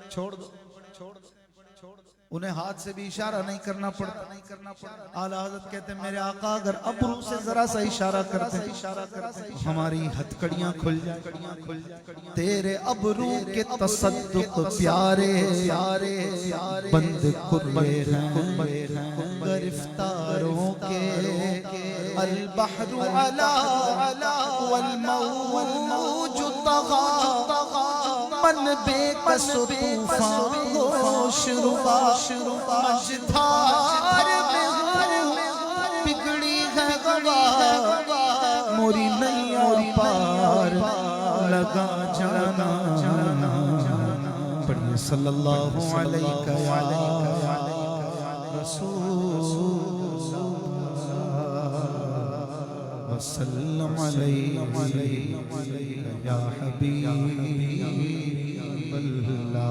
چھوڑ دو انہیں ہاتھ سے بھی اشارہ نہیں کرنا پڑتا. اعلیٰ حضرت کہتے ہیں میرے آقا اگر ابرو سے ذرا سا اشارہ کرتے ہماری ہتھکڑیاں کھل جائیں. تیرے ابرو کے تصدق پیارے بند کھلے ہیں گرفتاروں کے. البحر علا والموج طغى من بے کس طوفان ہوش ربا مجھدار میں بگڑی ہے گوا موری نیا پار لگا جانا. پڑھئے صلی اللہ علیہ رسول وسلم علیہ یا حبیب اللہ.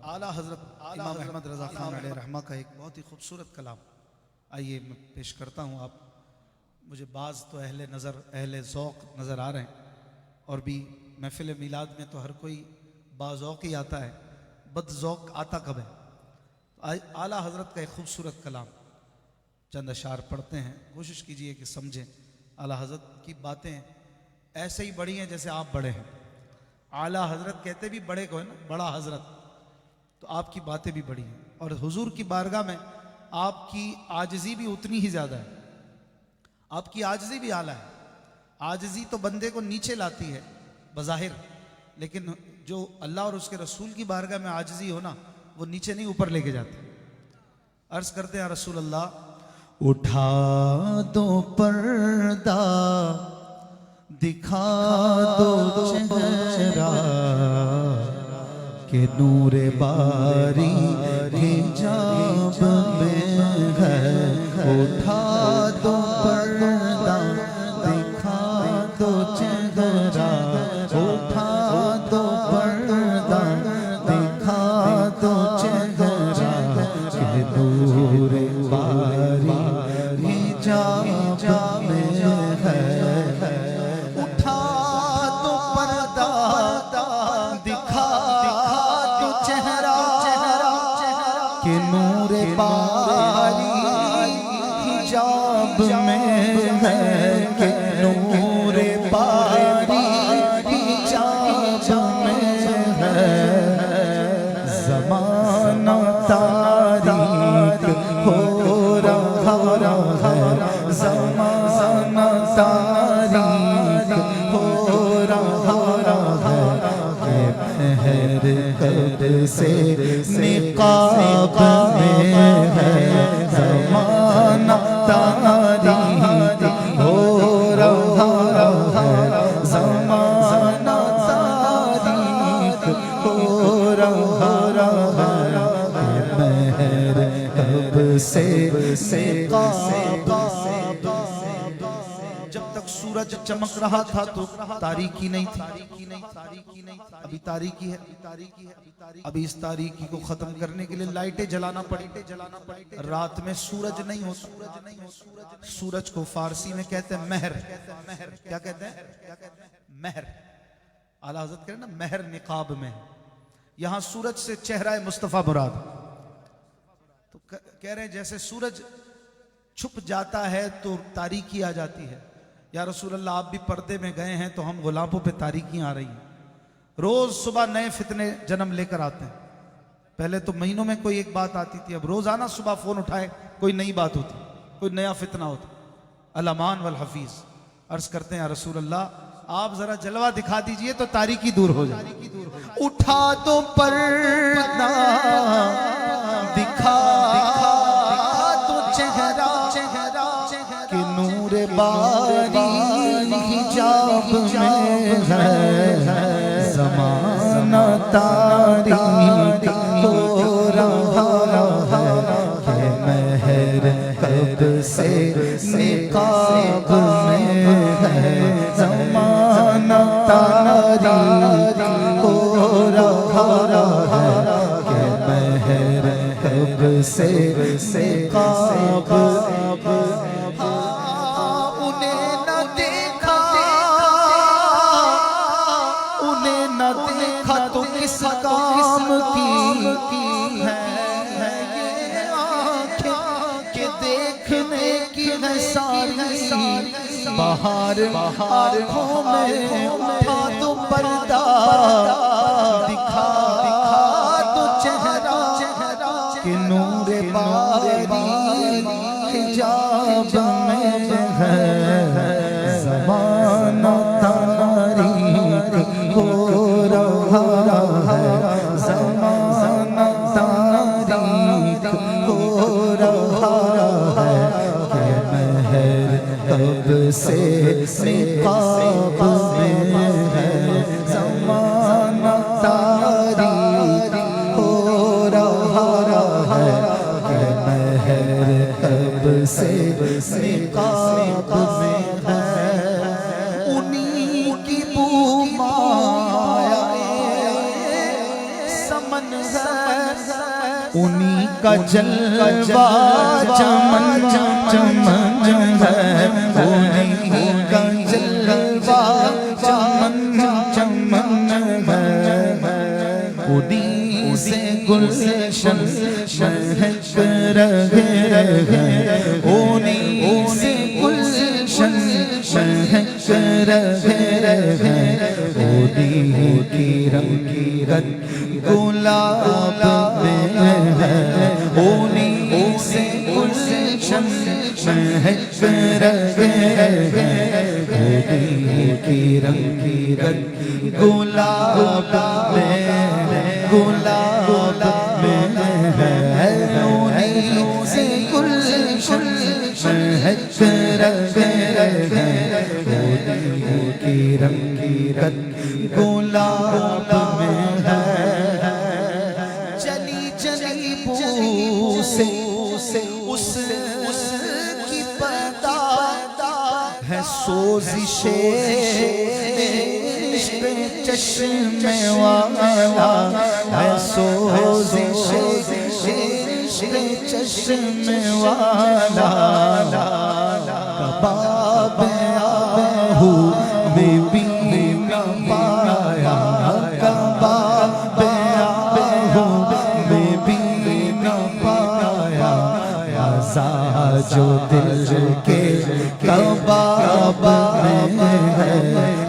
اعلیٰ حضرت امام احمد رضا خان علیہ رحمہ کا ایک بہت ہی خوبصورت کلام آئیے میں پیش کرتا ہوں. آپ مجھے بعض تو اہل نظر اہل ذوق نظر آ رہے ہیں اور بھی محفل میلاد میں تو ہر کوئی باذوق ہی آتا ہے, بد ذوق آتا کب ہے. اعلیٰ حضرت کا ایک خوبصورت کلام چند اشعار پڑھتے ہیں, کوشش کیجئے کہ سمجھیں. اعلیٰ حضرت کی باتیں ایسے ہی بڑی ہیں جیسے آپ بڑے ہیں. اعلیٰ حضرت کہتے بھی بڑے کو ہے نا, بڑا حضرت, تو آپ کی باتیں بھی بڑی ہیں اور حضور کی بارگاہ میں آپ کی عاجزی بھی اتنی ہی زیادہ ہے. آپ کی عاجزی بھی اعلیٰ ہے. عاجزی تو بندے کو نیچے لاتی ہے بظاہر, لیکن جو اللہ اور اس کے رسول کی بارگاہ میں عاجزی ہونا وہ نیچے نہیں اوپر لے کے جاتے. عرض کرتے ہیں رسول اللہ اٹھا دو پردہ دکھا دو چہرہ کہ نور باری حجاب میں ہے. اٹھا دو پردہ دکھا دو چہرہ, اٹھا دو پردہ دکھا دو چہرہ کہ نور باری حجاب میں ہے. اٹھا دو پردہ دکھا دو چہرہ کہ نور باری حجاب میں ہے, کہ نور باری حجاب میں ہے. زمانہ تاریک ہو رہا ہے, زمانہ تاریک ہو رہا ہے کہ مہر کب سے نقاب میں ہے. زمانہ تاریک ہو رہا ہے, زمانہ تاریک ہو رہا ہے کہ مہر کب سے نقاب. جب تک سورج چمک رہا تھا تو تاریکی نہیں تھی, ابھی تاریکی ہے. ابھی اس تاریکی کو ختم کرنے کے لیے لائٹیں جلانا پڑی. رات میں سورج نہیں ہوتا. سورج کو فارسی میں کہتے ہیں مہر. کیا کہتے ہیں؟ مہر. اعلیٰ حضرت کہتے ہیں نا مہر نقاب میں. یہاں سورج سے چہرہ مصطفیٰ مراد. تو کہہ رہے ہیں جیسے سورج چھپ جاتا ہے تو تاریکی آ جاتی ہے. یا رسول اللہ آپ بھی پردے میں گئے ہیں تو ہم غلاموں پہ تاریکیاں آ رہی ہیں. روز صبح نئے فتنے جنم لے کر آتے ہیں. پہلے تو مہینوں میں کوئی ایک بات آتی تھی, اب روزانہ صبح فون اٹھائے کوئی نئی بات ہوتی, کوئی نیا فتنہ ہوتا. الامان والحفیظ. عرض کرتے ہیں رسول اللہ آپ ذرا جلوہ دکھا دیجئے تو تاریکی دور ہو جائے. اٹھا دو پردہ دکھا دو چہرہ کہ نور باری حجاب میں ہے. زمانہ تاریک ہو رہا ہے کہ مہر کب سے نقاب میں ہے. زمانہ تاریک ہو رہا ہے کہ مہر کب سے نقاب. انہیں نہ دیکھا کس کام کی ہے یہ آنکھیں کہ دیکھنے کی ہے ساری بہار آنکھوں میں اٹھا دو پردہ دکھا دو چہرہ کہ نور باری حجاب میں ہے زمانہ تاریک ہو رہا ہے زمانہ تاریک ہو رہا ہے کہ مہر کب سے نقاب میں ہے زمانہ تاریک ہو رہا ہے کہ مہر کب سے نقاب میں ہے انہی کی بو مایا سمن ہے انہی کا جلوہ چمن چمن ہے انہی کا جلوہ چمن چمن ہے انہی سے گلشن مہک رہے ہیں انہی سے گلشن مہک رہے ہیں انہی کی رنگت گلاب میں ہے انہی سے گلشن مہک رہے ہیں انہی کی رنگت گلاب میں گلاب میں ہے انہی سے گلشن مہک رہے ہیں انہی کی رنگت گلاب میں ہے چلی چلی بو سے اس کی پتا ہے سوزش عشق چشم والا ہے سوزش عشق چشم والا کباب آہو میں بھی نہ پایا کباب آہو میں بھی نہ پایا مزہ جو دل کے کباب میں ہے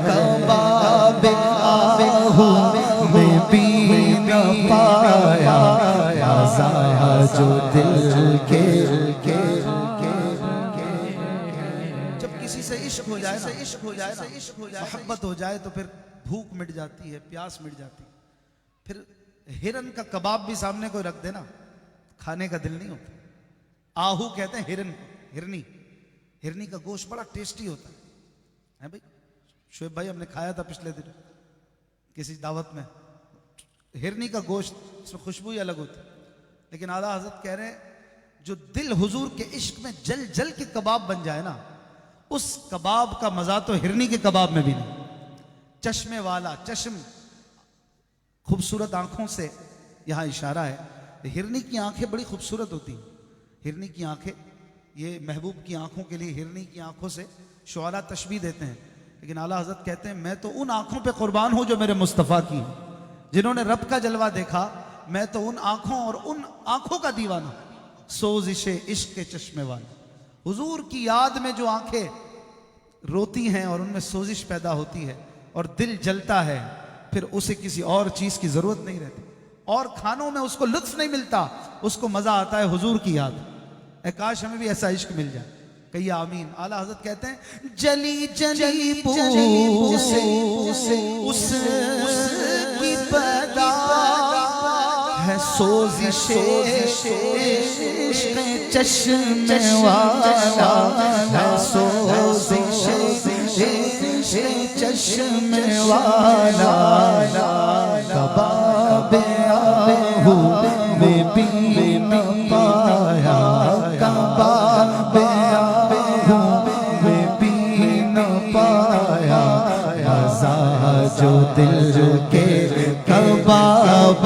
کباب آہو میں بھی نہ پایا مزہ جو دل کے جب کسی سے عشق ہو جائے محبت ہو جائے تو پھر بھوک مٹ جاتی ہے پیاس مٹ جاتی ہے پھر ہرن کا کباب بھی سامنے کوئی رکھ دے نا کھانے کا دل نہیں ہوتا آہو کہتے ہیں ہرن ہرنی ہرنی کا گوشت بڑا ٹیسٹی ہوتا ہے بھائی شعیب بھائی ہم نے کھایا تھا پچھلے دن کسی دعوت میں ہرنی کا گوشت اس میں خوشبو ہی الگ ہوتی لیکن اعلیٰ حضرت کہہ رہے ہیں جو دل حضور کے عشق میں جل جل کے کباب بن جائے نا اس کباب کا مزہ تو ہرنی کے کباب میں بھی نہیں چشمے والا چشم خوبصورت آنکھوں سے یہاں اشارہ ہے ہرنی کی آنکھیں بڑی خوبصورت ہوتی ہیں ہرنی کی آنکھیں یہ محبوب کی آنکھوں کے لیے ہرنی کی آنکھوں سے شعراء تشبیہ دیتے ہیں لیکن اعلیٰ حضرت کہتے ہیں میں تو ان آنکھوں پہ قربان ہوں جو میرے مصطفیٰ کی ہیں جنہوں نے رب کا جلوہ دیکھا میں تو ان آنکھوں اور ان آنکھوں کا دیوانہ سوزش عشق کے چشمے والا حضور کی یاد میں جو آنکھیں روتی ہیں اور ان میں سوزش پیدا ہوتی ہے اور دل جلتا ہے پھر اسے کسی اور چیز کی ضرورت نہیں رہتی اور کھانوں میں اس کو لطف نہیں ملتا اس کو مزہ آتا ہے حضور کی یاد اے کاش ہمیں بھی ایسا عشق مل جائے کہیے آمین اعلیٰ حضرت کہتے ہیں جلی جلی بو سے اس کی پیدا ہے سوزش عشق چشم والا ہے سوزش عشق چشم والا کباب آہو میں بھی نہ پایا کباب آہو میں بھی نہ پایا مزہ جو دل کے کباب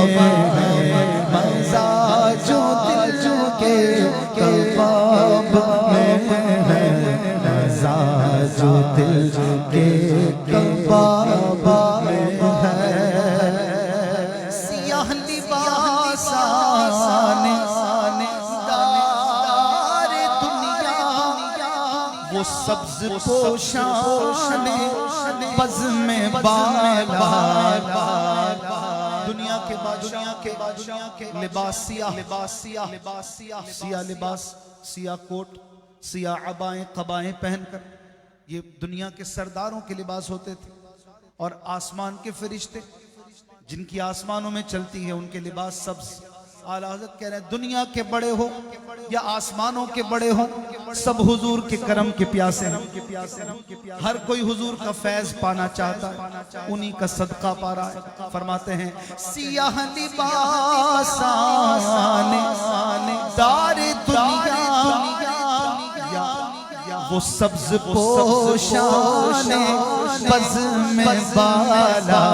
میں ہے مزہ جو دل کے کباب میں ہے مزہ جو دل کے کباب میں ہے سبز پوشان بزم بالا، دنیا کے بادشاہ لباس سیاہ لباس، سیاہ کوٹ، سیاہ عبائیں قبائیں پہن کر، یہ دنیا کے سرداروں کے لباس ہوتے تھے. اور آسمان کے فرشتے جن کی آسمانوں میں چلتی ہے ان کے لباس سبز. اعلیٰ حضرت کہہ رہے ہیں دنیا کے بڑے ہو یا آسمانوں کے بڑے ہوں، سب حضور کے کرم کے پیاسے ہیں. ہر کوئی حضور کا فیض پانا چاہتا ہے، انہی کا صدقہ پا رہا ہے. فرماتے ہیں سیاہ لباسان دار دنیا، وہ سبز پوشان بزم بالا،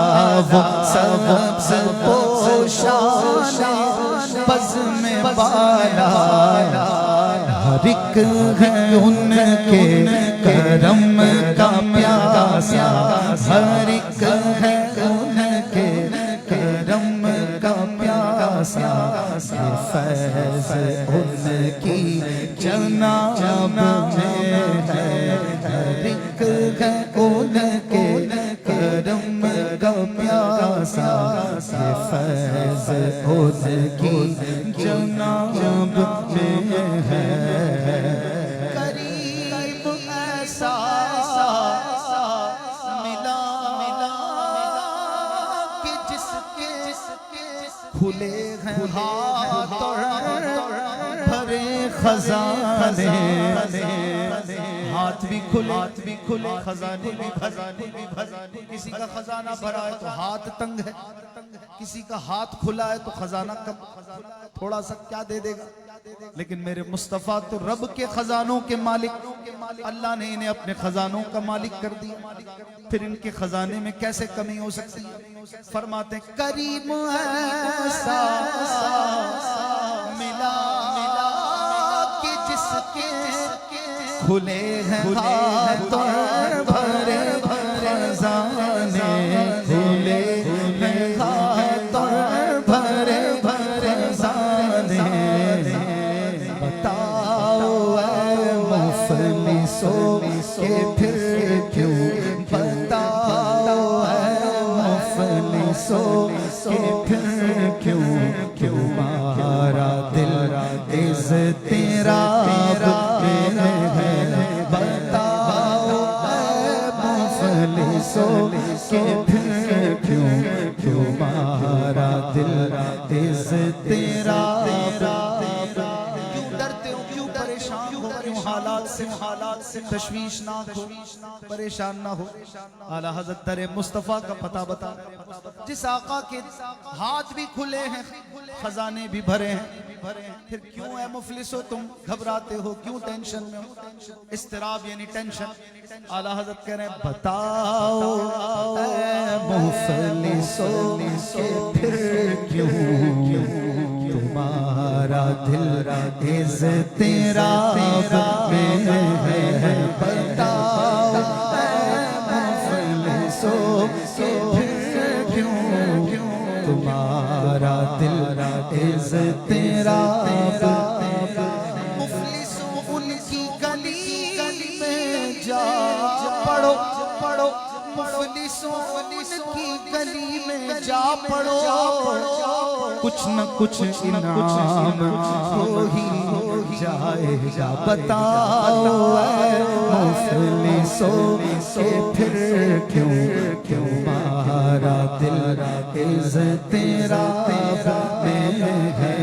وہ سبز پوشان بزم بالا، ہر ایک ہے ان کے کرم کا پیاسا، ہر ایک ہے ان کے کرم کا پیاسا. یہ فیض ان کی جناب میں ہے، ہر ایک ہے ان کے کرم کا پیاسا. یہ فیض ان کی جناب میں ہے. کریم ایسا ملا کہ جس کے کھلے ہیں ہاتھ اور بھرے خزانے، ہاتھ بھی کھلے خزانے بھی بھرے. کسی کا خزانہ بھرا ہے تو ہاتھ تنگ ہے، کسی کا ہاتھ کھلا ہے تو خزانہ کم، تھوڑا سا کیا دے دے گا. لیکن میرے مصطفیٰ تو رب کے خزانوں کے مالک، اللہ نے انہیں اپنے خزانوں کا مالک کر دیا، پھر ان کے خزانے میں کیسے کمی ہو سکتی ہے. فرماتے ہیں کریم ایسا ملا کہ جس کے کھلے ہیں ہاتھ اور بھرے خزانے، کھلے ہیں ہاتھ اور بھرے خزانے. بتاؤ اے مفلسوں کہ پھر کیوں، بتاؤ اے مفلسوں کہ پھر کیوں، تمہارا دل اضطراب میں ہے. بتاؤ اے مفلسوں کہ پھر کیوں، تمہارا دل اضطراب. کیوں ڈرتے ہو، کیوں پریشان ہو، کیوں حالات سے تشویشناک ہو، پریشان نہ ہو. اعلیٰ حضرت در مصطفیٰ کا پتہ بتا، جس آقا کے ہاتھ بھی کھلے ہیں خزانے بھی بھرے ہیں، پھر کیوں اے مفلسو تم گھبراتے ہو، کیوں ٹینشن میں ہو. اضطراب یعنی ٹینشن. اعلیٰ حضرت کہہ رہے ہیں بتاؤ اے مفلسو کہ پھر کیوں، تمہارا دل اضطراب میں ہے. بتاؤ اے مفلسو کہ پھر کیوں، تمہارا دل اضطراب. مفلسوں ان کی گلی میں جا پڑو، مفلسوں ان کی گلی میں جا پڑو، کچھ نہ کچھ انعام ہو ہی جائے گا. بتاؤ اے مفلسوں کہ پھر کیوں، تمہارا دل اضطراب میں ہے.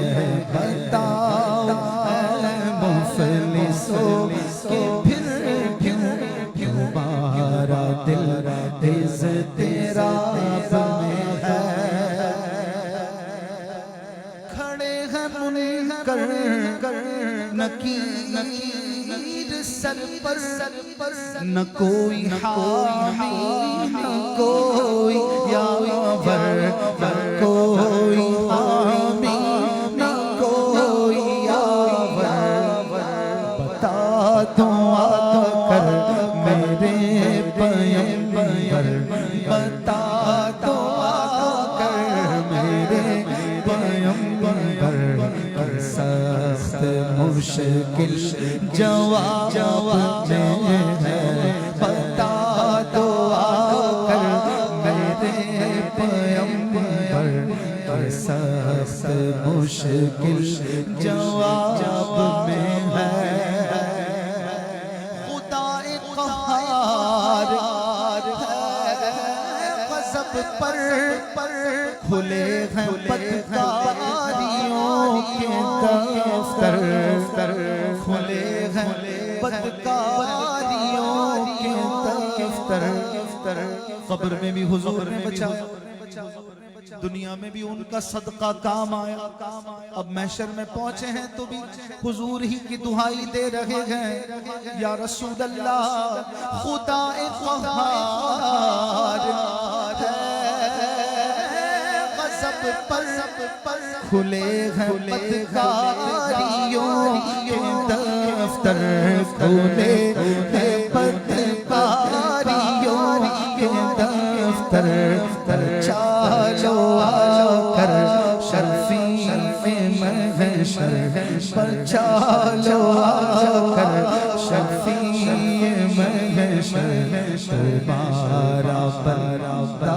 بتاؤ اے مفلسوں کہ پھر کیوں، تمہارا دل اضطراب میں ہے. کھڑے ہیں منکر نکیر سر پر، نہ کوئی حامی نہ کوئی یاور، نہ کوئی حامی نہ کوئی یاور. بتا دوں آ کر میرے پیغمبر، بتا دو آ کر میرے پیغمبر. سخت مشکل جواب میں ہے بتا دو آ کر میرے پیغمبر سخت مشکل جواب میں ہے خدا قہار غضب پر کھلے ہیں بدکاریوں کے دفتر کھلے ہیں بدکاریوں کے دفتر قبر میں بھی حضور نے بچایا دنیا میں بھی ان کا صدقہ کام آیا اب محشر میں پہنچے ہیں تو بھی حضور ہی کی دعائی دے رہے ہیں یا رسول اللہ خدا قہار غضب پر کھلے ہیں بدکاریوں کے دفتر کھلے ہیں بدکاریوں کے دفتر چالو آ کر شرفی محشر پر چالو آ کر شرفی محشر تمہارا بندہ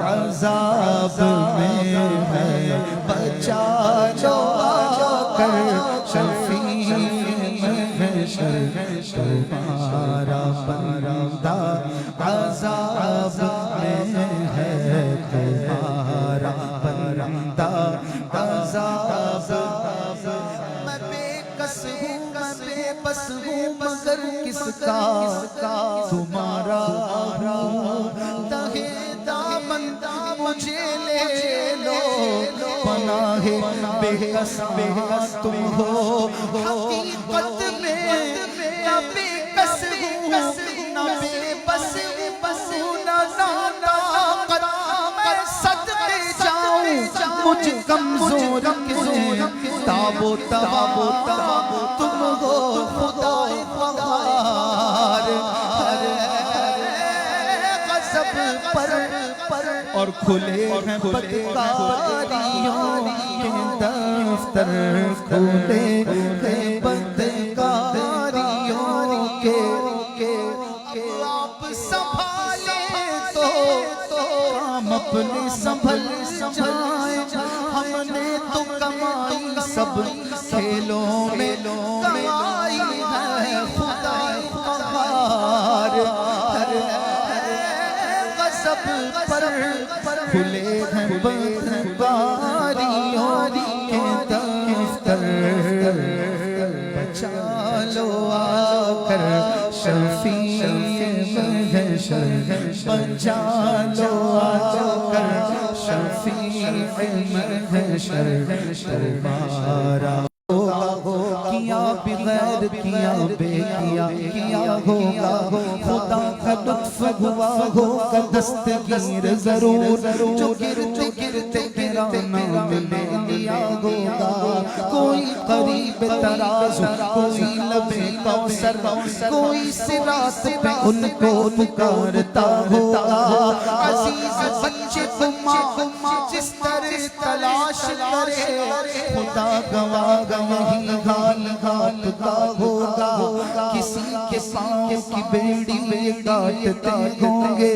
عذاب میں ہے بچا لو آ کر شرفی محشر تمہارا بندہ عذاب میں ہے تمہارا بندہ عذاب میں بے کس ہوں میں بے بس ہوں مگر کس کا تمہارا تہے دامن مجھے لے لو پناہ بے کس تم ہو حقیقت میں نہ بے کس ہوں نہ بے بس ہوں نہ طاقت میں صدقے جاؤں مجھ کمزور کے تابو تم ہو خدا قہار غضب پر اور کھلے ہیں بدکاریوں کے دفتر کھلے ہیں بدکاریوں کے آپ سنبھالیں تو کام اپنے سنبھل جائیں ہم نے تو کمائی سب کھیلوں میں کمائی ہے خدا قہار غضب پر کھلے ہیں بدکاریوں کے دفتر بچا لو آ کر شفیع محشر بچا لو آ کر شفیع محشر تمہارا کیا بغیر کیا بے کیا ہوگا خدا کا لطف ہوا ہوگا دستگیر ضرور جو گرتے گرتے میرا نام لے لیا ہوگا کوئی قریب ترازو کوئی لبے کوثر کوئی صراط پہ ان کو پکارتا ہوگا عزیز بچے کو ماں جس طرح تلاش کرے خدا گواہ یہی حال کا ہوگا کسی کے پاؤں کی بیڑی کاٹتے ہوں گے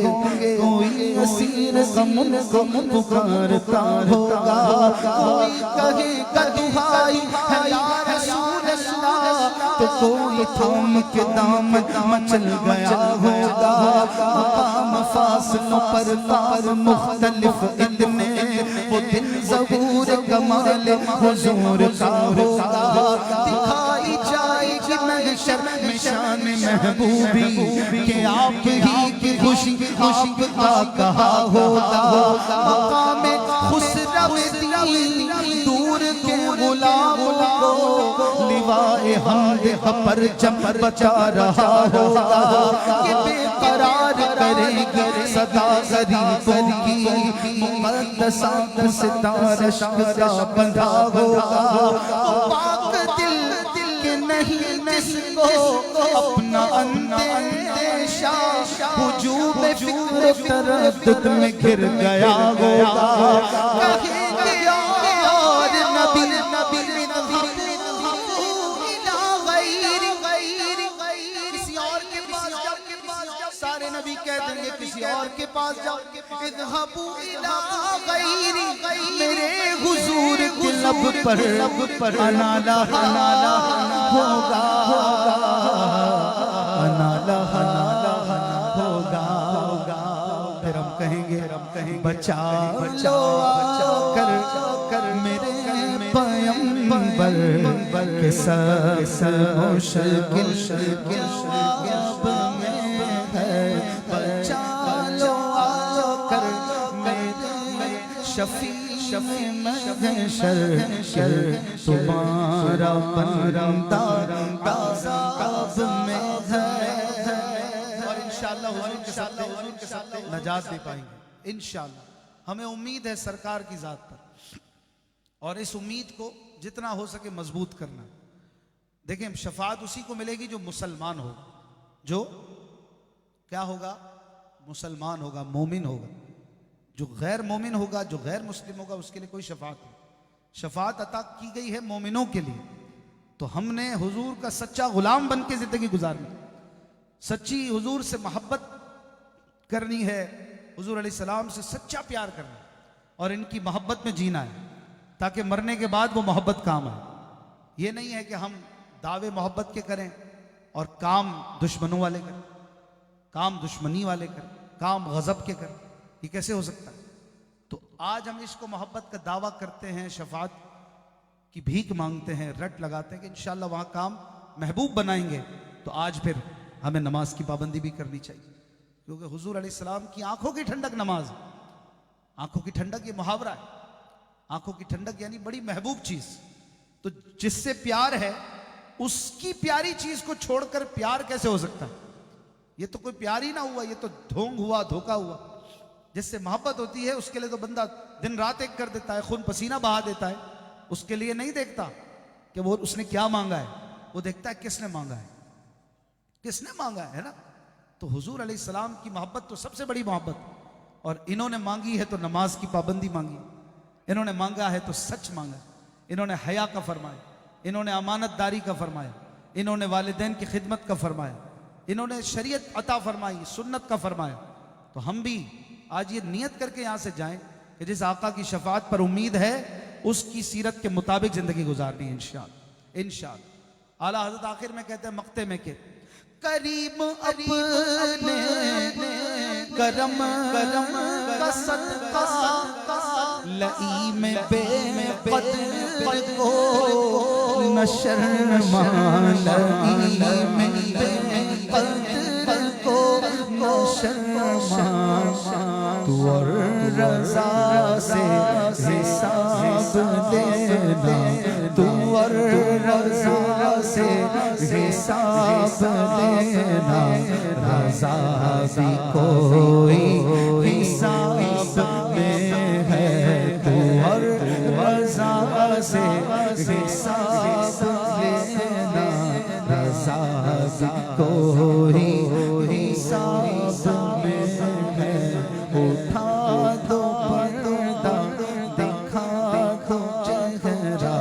کوئی اسیر غم کو پکارتا ہوگا کوئی کہے گا دہائی ہے یا رسول اللہ تو کوئی تھام کے دامن مچل گیا ہوگا مقام فاصلوں پر تار مختلف اتنے وہ دن ظہور کمال حضور کا ہوگا دکھائی جائے گی محشر میں شان محبوبی کہ آپ ہی کی خوشی آپ کا کہا ہوگا مقام خسرو دین دور کے غلام کو لوائے حمد پر چمر بچا رہا ہوگا یہ بے قرار کرے گی صدا غریبوں کی مقدسات ستارہ کا بندھا ہوگا پاک دل کے نہیں جس کو اپنا اندیشہ وجوب فکر تردد میں گر گیا ہوگا کہیں گے اور نبی کہہ دیں گے کسی اور کے پاس جاؤ، اذهبوا الی غیری، میرے حضور کے لب پر انا لہا ہوگا، انا لہا ہوگا، پھر ہم کہیں گے بچا لو کر میرے پیغمبر کے سخت مشکل جواب میں ہے، بچا لو کر میرے شفیع محشر تمہارا بندہ عذاب میں ہے، اور انشاءاللہ حضور کے ساتھ نجات دے پائیں گے انشاءاللہ۔ ہمیں امید ہے سرکار کی ذات پر، اور اس امید کو جتنا ہو سکے مضبوط کرنا۔ دیکھیں شفاعت اسی کو ملے گی جو مسلمان ہوگا، جو کیا ہوگا؟ مسلمان ہوگا، مومن ہوگا۔ جو غیر مومن ہوگا، جو غیر مسلم ہوگا، اس کے لیے کوئی شفاعت نہیں۔ شفاعت عطا کی گئی ہے مومنوں کے لیے، تو ہم نے حضور کا سچا غلام بن کے زندگی گزارنی، سچی حضور سے محبت کرنی ہے، حضور علیہ السلام سے سچا پیار کرنا ہے، اور ان کی محبت میں جینا ہے، تاکہ مرنے کے بعد وہ محبت کام آئے۔ یہ نہیں ہے کہ ہم دعوے محبت کے کریں اور کام دشمنوں والے کریں، کام دشمنی والے کریں، کام غضب کے کریں، یہ کیسے ہو سکتا ہے؟ تو آج ہم اس کو محبت کا دعویٰ کرتے ہیں، شفاعت کی بھیک مانگتے ہیں، رٹ لگاتے ہیں کہ انشاءاللہ وہاں کام محبوب بنائیں گے، تو آج پھر ہمیں نماز کی پابندی بھی کرنی چاہیے، کیونکہ حضور علیہ السلام کی آنکھوں کی ٹھنڈک نماز ہے۔ آنکھوں کی ٹھنڈک یہ محاورہ ہے، آنکھوں کی ٹھنڈک یعنی بڑی محبوب چیز، تو جس سے پیار ہے اس کی پیاری چیز کو چھوڑ کر پیار کیسے ہو سکتا ہے؟ یہ تو کوئی پیار ہی نہ ہوا، یہ تو ڈھونگ ہوا، دھوکہ ہوا۔ جس سے محبت ہوتی ہے اس کے لیے تو بندہ دن رات ایک کر دیتا ہے، خون پسینہ بہا دیتا ہے، اس کے لیے نہیں دیکھتا کہ وہ اس نے کیا مانگا ہے، وہ دیکھتا ہے کس نے مانگا ہے، کس نے مانگا ہے نا۔ تو حضور علیہ السلام کی محبت تو سب سے بڑی محبت، اور انہوں نے مانگی ہے تو نماز کی پابندی مانگی، انہوں نے مانگا ہے تو سچ مانگا، انہوں نے حیا کا فرمایا، انہوں نے امانت داری کا فرمایا، انہوں نے والدین کی خدمت کا فرمایا، انہوں نے شریعت عطا فرمائی، سنت کا فرمایا۔ تو ہم بھی آج یہ نیت کر کے یہاں سے جائیں کہ جس آقا کی شفاعت پر امید ہے اس کی سیرت کے مطابق زندگی گزارنی ہے انشاءاللہ انشاءاللہ۔ اعلیٰ حضرت آخر میں کہتے ہیں مقطع میں کہ کریم اپنے کرم کا صدقہ لئیم بے قدر کو نہ شرما، لئیم بے قدر کو نہ شرما، تو اور رضا سے حساب دینا، تو اور رضا سے حساب دینا، رضا بھی کوئی حساب میں ہے، تو اور رضا سے حساب لینا، رضا بھی کوئی حساب میں ہے۔ اٹھا دو پردہ دکھا دو چہرہ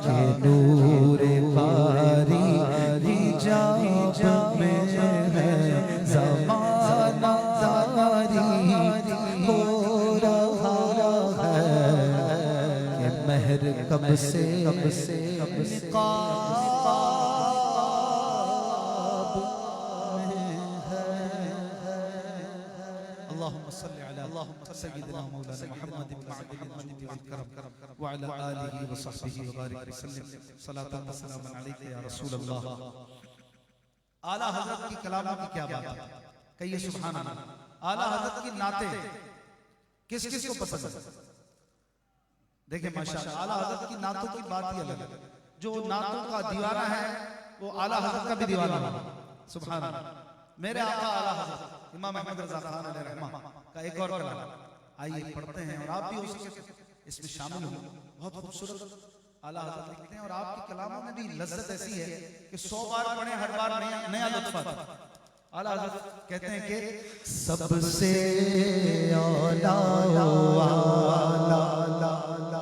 کہ نور باری حجاب میں ہے، زمانہ داری ہو رہا ہے کہ مہر کب سے اللهم صل على سيدنا مولانا محمد بن عبد المجيد والكرم وعلى آله وصحبه وبارك وسلم صلاة وسلاما عليك يا رسول اللہ۔ اعلیٰ حضرت کی کلاموں کی کیا بات ہے، کہیے سبحان اللہ۔ اعلیٰ حضرت کی نعتیں کس کس کو پسند ہے؟ دیکھیں ماشاءاللہ اعلیٰ حضرت کی نعتوں کی بات ہی الگ ہے، جو نعتوں کا دیوانہ ہے وہ اعلیٰ حضرت کا بھی دیوانہ ہے، سبحان اللہ۔ میرے آقا اعلیٰ حضرت امام احمد رضا خان علیہ رحمہ کا ایک اور کلام آئیے پڑھتے ہیں، اور آپ بھی اس میں شامل ہوں۔ بہت خوبصورت اعلیٰ حضرت لکھتے ہیں، اور آپ کے کلاموں میں بھی لذت ایسی ہے کہ 100 بار پڑھیں ہر بار نیا لطف آتا ہے۔ اعلیٰ حضرت کہتے ہیں کہ سب سے اولا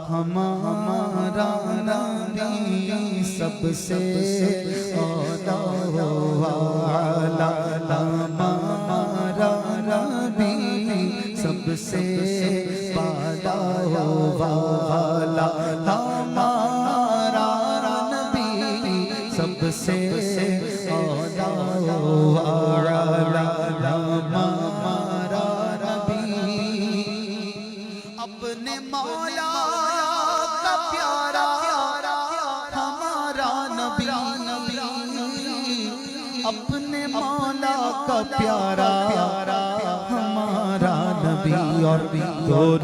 ہمارا نبی، سب سے اولا ہمارا نبی سب سے بالا والا ہمارا نبی سب سے بالا والا ہمارا نبی اپنے مولا کا پیارا ہمارا نبی اپنے مولا کا پیارا ہمارا نبی اور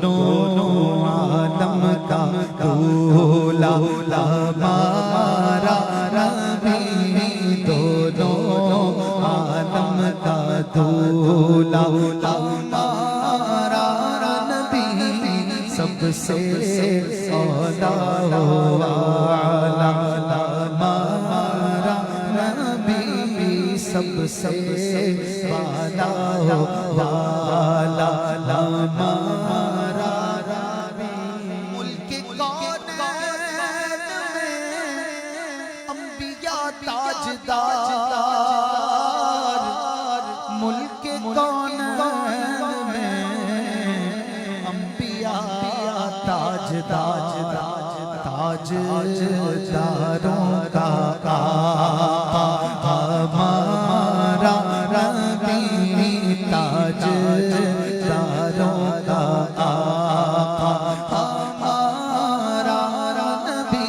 دونوں عالم کا دولا ہمارا نبی دونوں عالم کا دولا ہمارا نبی سب سے اولا والا ہمارا نبی سب سے بالا والا ہمارا ملک کونین میں انبیاء تاجدار ملک کونین میں انبیاء تاجداروں کا ہمارا نبی تاجداروں کا ہمارا نبی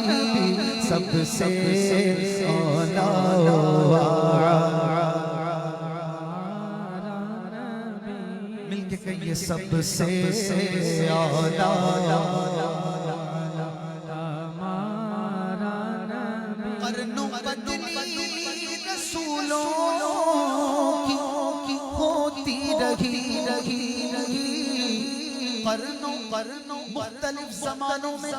سب سے اولا مل کے کہیے سب سے اولا قرنوں بدلی رسولوں کی ہوتی رہی قرنوں مختلف زمانوں میں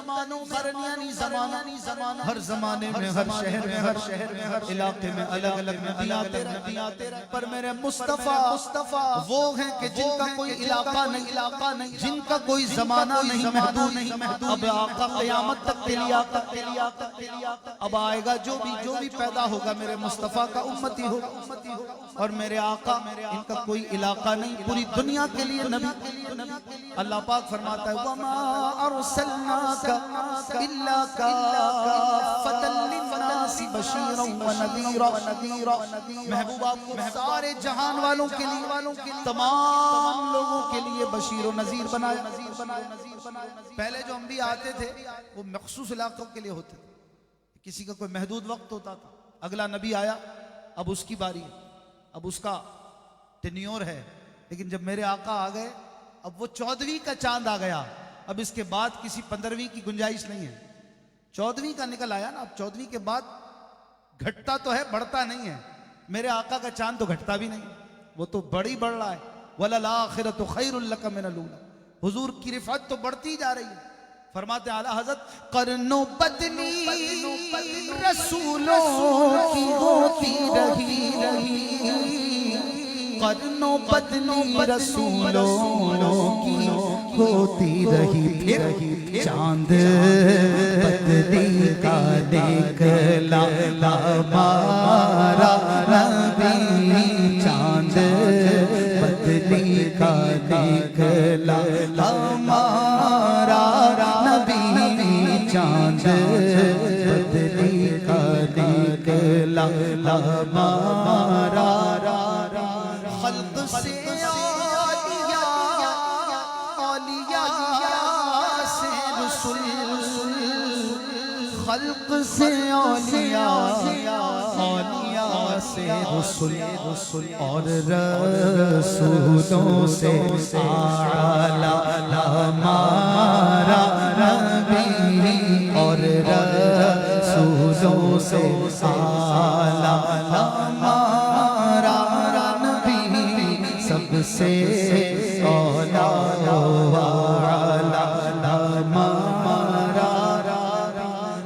قرن یعنی زمانہ ہر زمانے میں ہر شہر میں ہر علاقے میں الگ الگ نبی آتے رہے پر میرے مصطفیٰ وہ ہیں کہ جن کا کوئی علاقہ نہیں جن کا کوئی زمانہ نہیں محدود اب آقا قیامت تک کے لیے اب آئے گا جو بھی پیدا ہوگا میرے مصطفیٰ کا امتی ہوگا اور میرے آقا ان کا کوئی علاقہ نہیں پوری دنیا کے لیے نبی اللہ پاک فرماتا ہے وَمَا أَرْسَلْنَاكَ إِلَّا كَافَّةً لِلنَّاسِ بَشِيرًا وَنَذِيرًا محبوب آپ کو سارے جہان والوں کے لیے تمام لوگوں کے لیے بشیر و نذیر بنایا پہلے جو انبیاء آتے تھے وہ مخصوص علاقوں کے لیے ہوتے تھے کسی کا کوئی محدود وقت ہوتا تھا اگلا نبی آیا اب اس کی باری ہے اب اس کا ٹینیور ہے لیکن جب میرے آقا آ گئے اب وہ 14ویں کا چاند آ گیا اب اس کے بعد کسی 15ویں کی گنجائش نہیں ہے 14ویں کا نکل آیا نا اب 14ویں کے بعد گھٹتا تو ہے بڑھتا نہیں ہے میرے آقا کا چاند تو گھٹتا بھی نہیں وہ تو بڑھ رہا ہے وَلَلْآخِرَةُ خَيْرٌ لَكَ مِنَ الْأُولَىٰ حضور کی رفعت تو بڑھتی جا رہی ہے فرماتے ہیں اعلیٰ حضرت قرنوں بدلی رسولوں کی ہوتی رہی قرنوں بدلی رسولوں کی ہوتی رہی پھر چاند بدلی کا نکلا ہمارا نبی چاند بدلی کا نکلا ہمارا نبی چاند بدلی کا نکلا ہمارا خلق سے اولیاء سے رسول خلق سے اولیاء سے رسول اور رسولوں سے اعلیٰ ہمارا نبی اور رسولوں سے اعلیٰ ہمارا نبی سب سے اولا والا ہمارا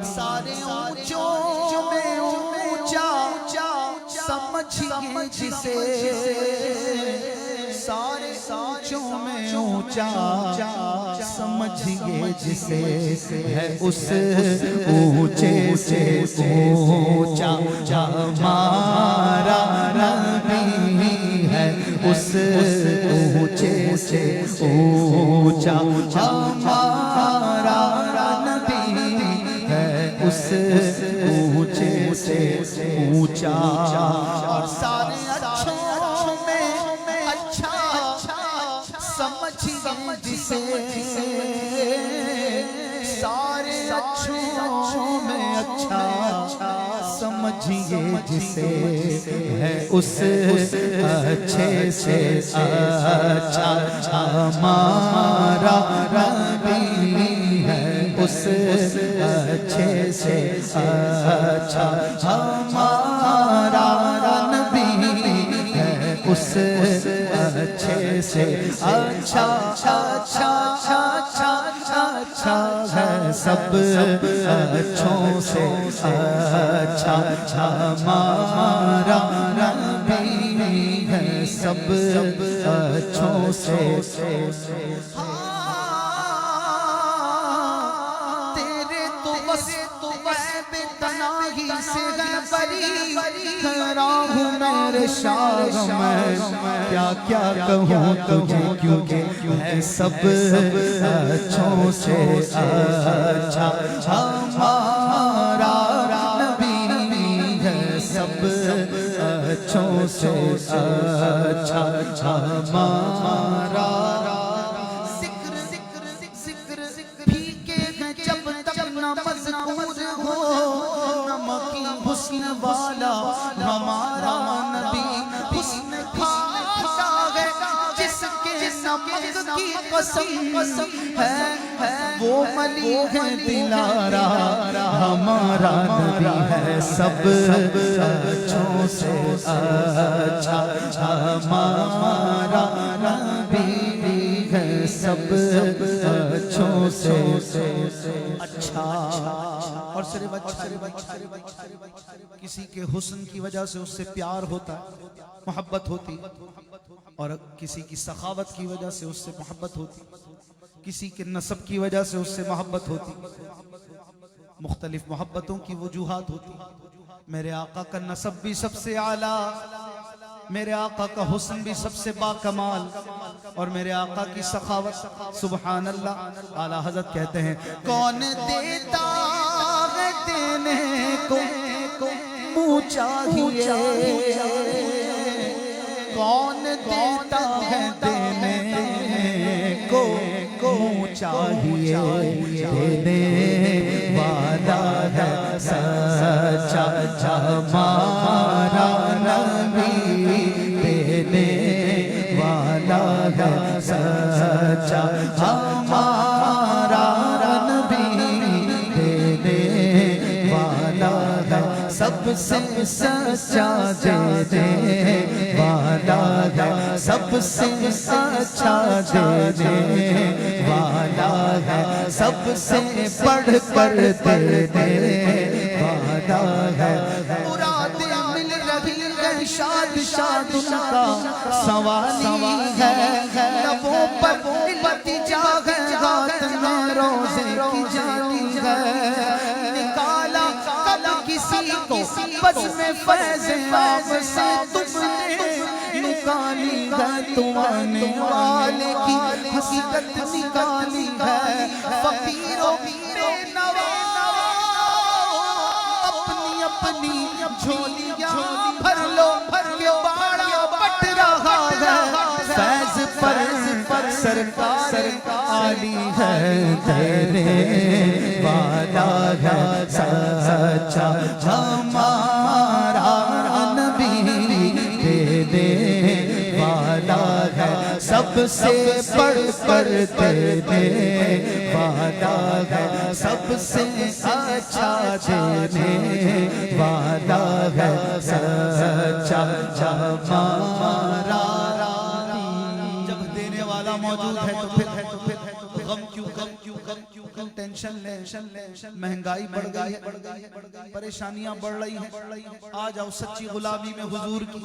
سارے اونچوں میں اونچا سمجھیے جسے سارے اونچوں میں اونچا سمجھیے جسے ہے اس اونچے سے اونچا ہمارا نبی ہے اس اس اونچے سے اونچا ہمارا نبی ہے، اس اونچے سے اونچا، اور سارے اچھوں میں اچھا سمجھیے جسے، سارے اچھوں میں اچھا سمجھیے جسے، ہے اس اچھے سے اچھا ہمارا نبی ہے، اس اچھے سے اچھا ہمارا نبی ہے، اس اچھے سے اچھا اچھا اچھا اچھا ہے، سب اچھوں سے اچھا ہمارا نبی ہے، سب اچھوں سے تیرے تو بس بے تناہی سے بری کھڑا ہوں میرے شاہ میں، کیا کیا کہوں تجھے کیونکہ ہے سب اچھوں سے اچھا ہمارا نبی ہے، سب اچھوں سے اچھا ہمارا ذکر پھیکے ہیں جب تک نہ مذکور ہو، نمکی حسن والا ہمارا نبی، حسن کھاتا ہے جس کے نمک کی قسم ہے، وہ ملی ہے دلارا ہمارا نبی ہے، سب اچھوں سے اچھا ہمارا نبی ہے، سب اچھوں سے اچھا، اور صرف کسی کے حسن کی وجہ سے اس سے پیار ہوتا ہے، محبت ہوتی، اور کسی کی سخاوت کی وجہ سے اس سے محبت ہوتی، کسی کے نسب کی وجہ سے اس سے محبت ہوتی، مختلف محبتوں کی وجوہات ہوتی۔ میرے آقا کا نسب بھی سب سے اعلیٰ، میرے آقا کا حسن بھی سب سے باکمال، اور میرے آقا کی سخاوت، سبحان اللہ۔ اعلیٰ حضرت کہتے ہیں کون دیتا ہے دینے کو منہ چاہیے، کون دیتا ہے دینے کو منہ چاہیے، دینے والا ہے سچا ہمارا نبی، دینے والا ہے سچا ہمارا نبی، دینے والا ہے سب سے سچا، دینے والا ہے سب سے اچھا، دینے والا ہے سب سے بڑھ کر دینے والا ہے، مرادیں مل رہی ہے، شاد شاد ان کا سوالی ہے، لبوں پر التجا ہے، رات میں روزے کی جانی ہے، نکالا کب کسی کو بس میں فیض آپ سے تم نے، نکالی ہے تم آنے والے کی حقیقت نکالی ہے، فقیروں بے نوا اپنی اپنی جھولیاں بھر لو، کہ باڑا بٹ رہا ہے، فیض پر سرکار عالی ہے، دینے والا ہے سچا ہمارا نبی، دینے والا ہے سب سے بڑھ کر دینے والا ہے، سب سے اچھا دینے والا ہے سچا ہمارا۔ جب دینے والا موجود ہے تو پھر غم کیوں ٹینشن لے، مہنگائی بڑھ گئی ہے، پریشانیاں بڑھ رہی ہیں، آ جاؤ سچی غلامی میں حضور کی،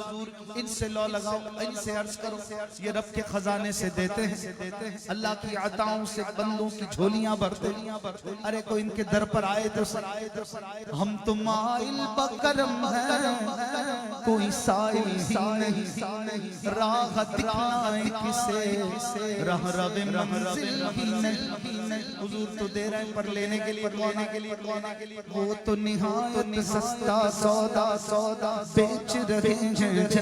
ان سے لو لگاؤ، ان سے عرض کرو، یہ رب کے خزانے سے دیتے ہیں، اللہ کی عطاؤں سے بندوں کی جھولیاں بھرتے ہیں۔ ارے کوئی ان کے در پر آئے تو ہم تو مائل بکرم ہیں، کوئی سائل ہی نہیں، راہ دکھلائیں کسے، راہ رب منزل ہی نہیں۔ حضور تو دے رہے ہیں پر لینے کے لیے وہ تو نہایت سستا سودا بیچ رہے ہیں جنت،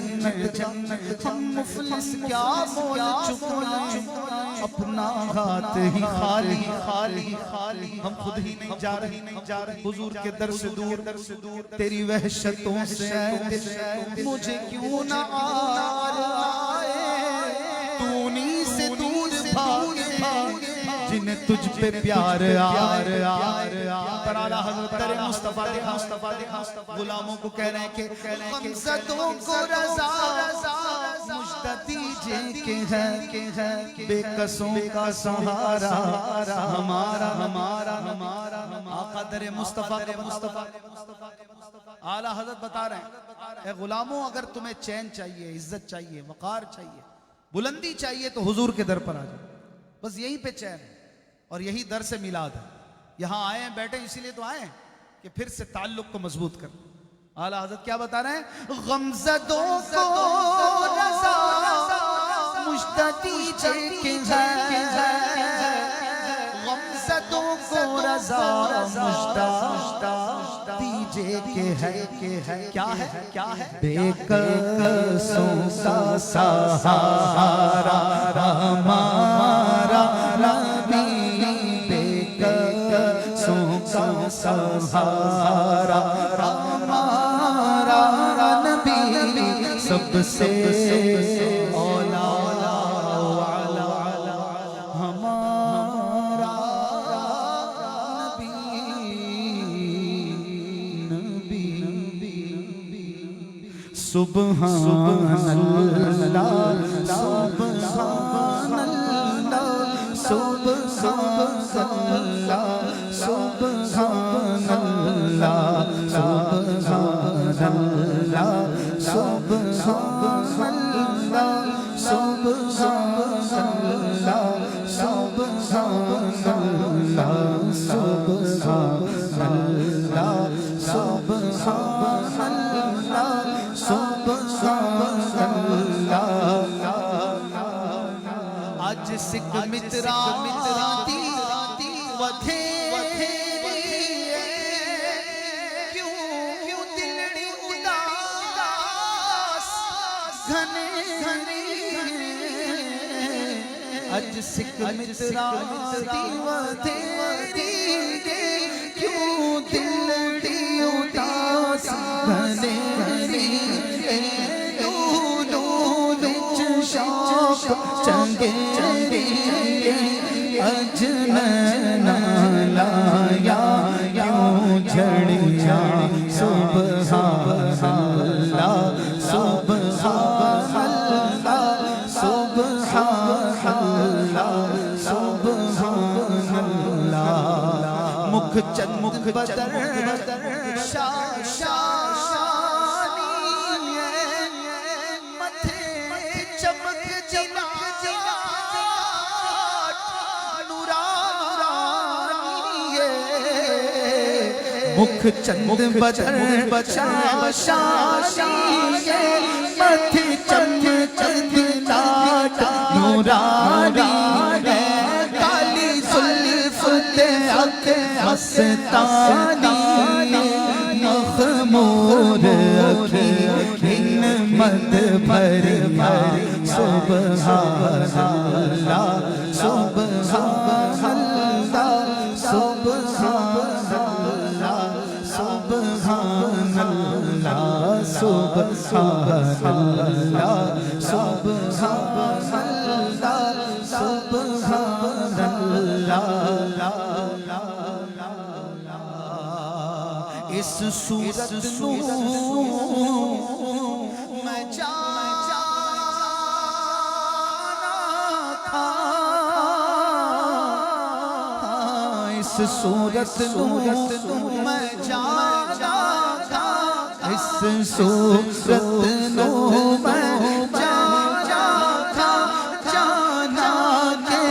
ہم مفلس کیا مول چکائیں، اپنا ہاتھ ہی خالی، ہم خود ہی نہیں جا رہے حضور کے در سے دور، تیری وحشتوں سے مجھے کیوں نہ آئے، تو انہی سے دور بھاگے جنہیں تجھ پہ پیار پر اعلیٰ حضرت تیرے مصطفیٰ دکھا، غلاموں کو کہہ رہے ہیں کہ غمزدوں کو رضا مجدہ دیجئے کہ ہے بے قصوں کا سہارا ہمارا آقا در مصطفیٰ اعلیٰ حضرت بتا رہے ہیں اے غلاموں، اگر تمہیں چین چاہیے، عزت چاہیے، وقار چاہیے، بلندی چاہیے تو حضور کے در پر آ جاؤ، بس یہیں پہ چین ہے اور یہی در سے میلاد ہے۔ یہاں آئے ہیں بیٹھے اسی لیے تو آئے ہیں کہ پھر سے تعلق کو مضبوط کر۔ اعلیٰ حضرت کیا بتا رہے ہیں؟ غمزدوں کو رضا مجدہ دیجئے کہ ہے، غمزدوں کو رضا مجدہ دیجئے کہ ہے، کیا ہے؟ بے قصوں کا سہارا ہمارا نبی، بے قصوں کا سہارا ہمارا نبی، سب سے اولا ہمارا نبی۔ سبحان اللہ سبحان اللہ سبحان اللہ سبحان اللہ سبحان اللہ سبحان اللہ سبحان اللہ سبحان اللہ سبحان اللہ سبحان اللہ سبحان اللہ۔ آج سکھ مترا دی ودھیری کیوں دلڑی اداس گھنے، آج سکھ مترا دی ودھیری کیوں دلڑی اداس گھنے، چنگیری اجننا لایا کیوں جھڑیا، سبحان اللہ سبحان اللہ سبحان اللہ سبحان اللہ۔ مکھ چند بدر مکھ چند بدر شاشانی متھی چم چند لاٹ نورانی ہے، کالی زلف اک مستانی مخمور اکھیں مد بھری، سبحان اللہ سبحان اللہ سبحان اللہ سبحان اللہ سبحان اللہ سبحان اللہ سبحان اللہ۔ اس صورت میں جانا تھا اس صورت میں جانا تھا، اس صورت میں جانا تھا، جانا کے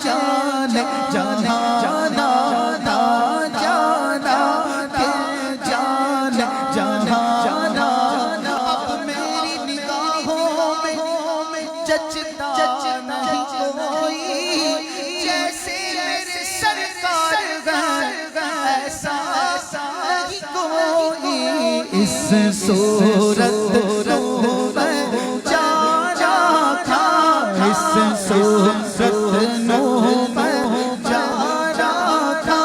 جانے جانا جانا جانا کے جانے جانا جانا۔ اب میری نگاہوں میں جچتا نہیں کوئی، جیسے میرے سرکار ایسا نہیں کوئی۔ اس صورت میں جانا تھا، اس صورت میں جانا تھا،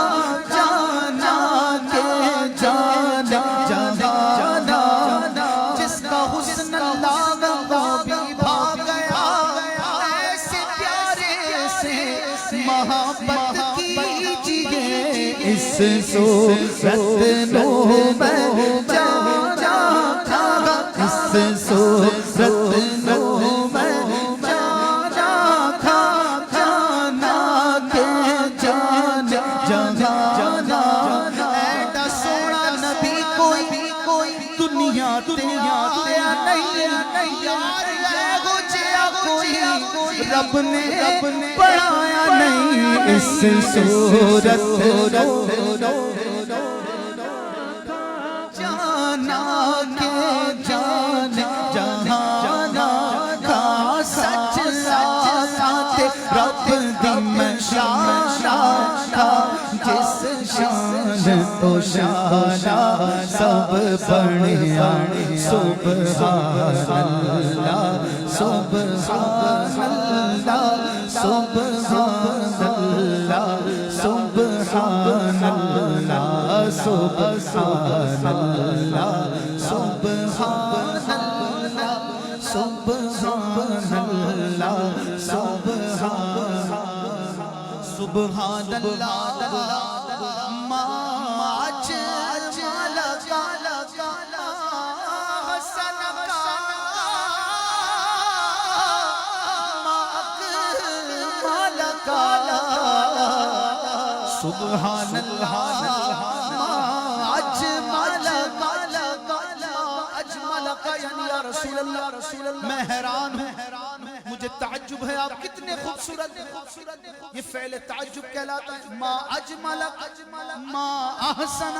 جانا کے جانا جانا۔ جس کا حسن اللہ وہ بھی بھاگ گیا، ایسے پیارے سے محبت کیجئے۔ اس صورت میں جانا تھا، اس صورت میں جانا تھا، جانا کے جانا جانا۔ ایڈا سونا نبی کوئی دنیا تے آیا نہیں، یار ہو جیا کوئی رب نے پڑھایا نہیں۔ اس صورت جانا کے جانا جانا کا سچ ساتھ رب دی مشانہ تھا، جس شان تو شانہ سب بڑھیا سبحان اللہ سبحان اللہ سبحان اللہ سبحان اللہ سبحان اللہ سبحان اللہ سبحان اللہ سبحان اللہ۔ ماج مالا کالا کالا حسن مالا کالا سبحان اللہ۔ اجمل کالا کالا اجمل کا یعنی یا رسول اللہ میں حیران ہوں، مجھے تعجب ہے آپ کتنے خوبصورت ہیں۔ یہ فعل تعجب کہلاتا ہے۔ ما اجمل ما احسن،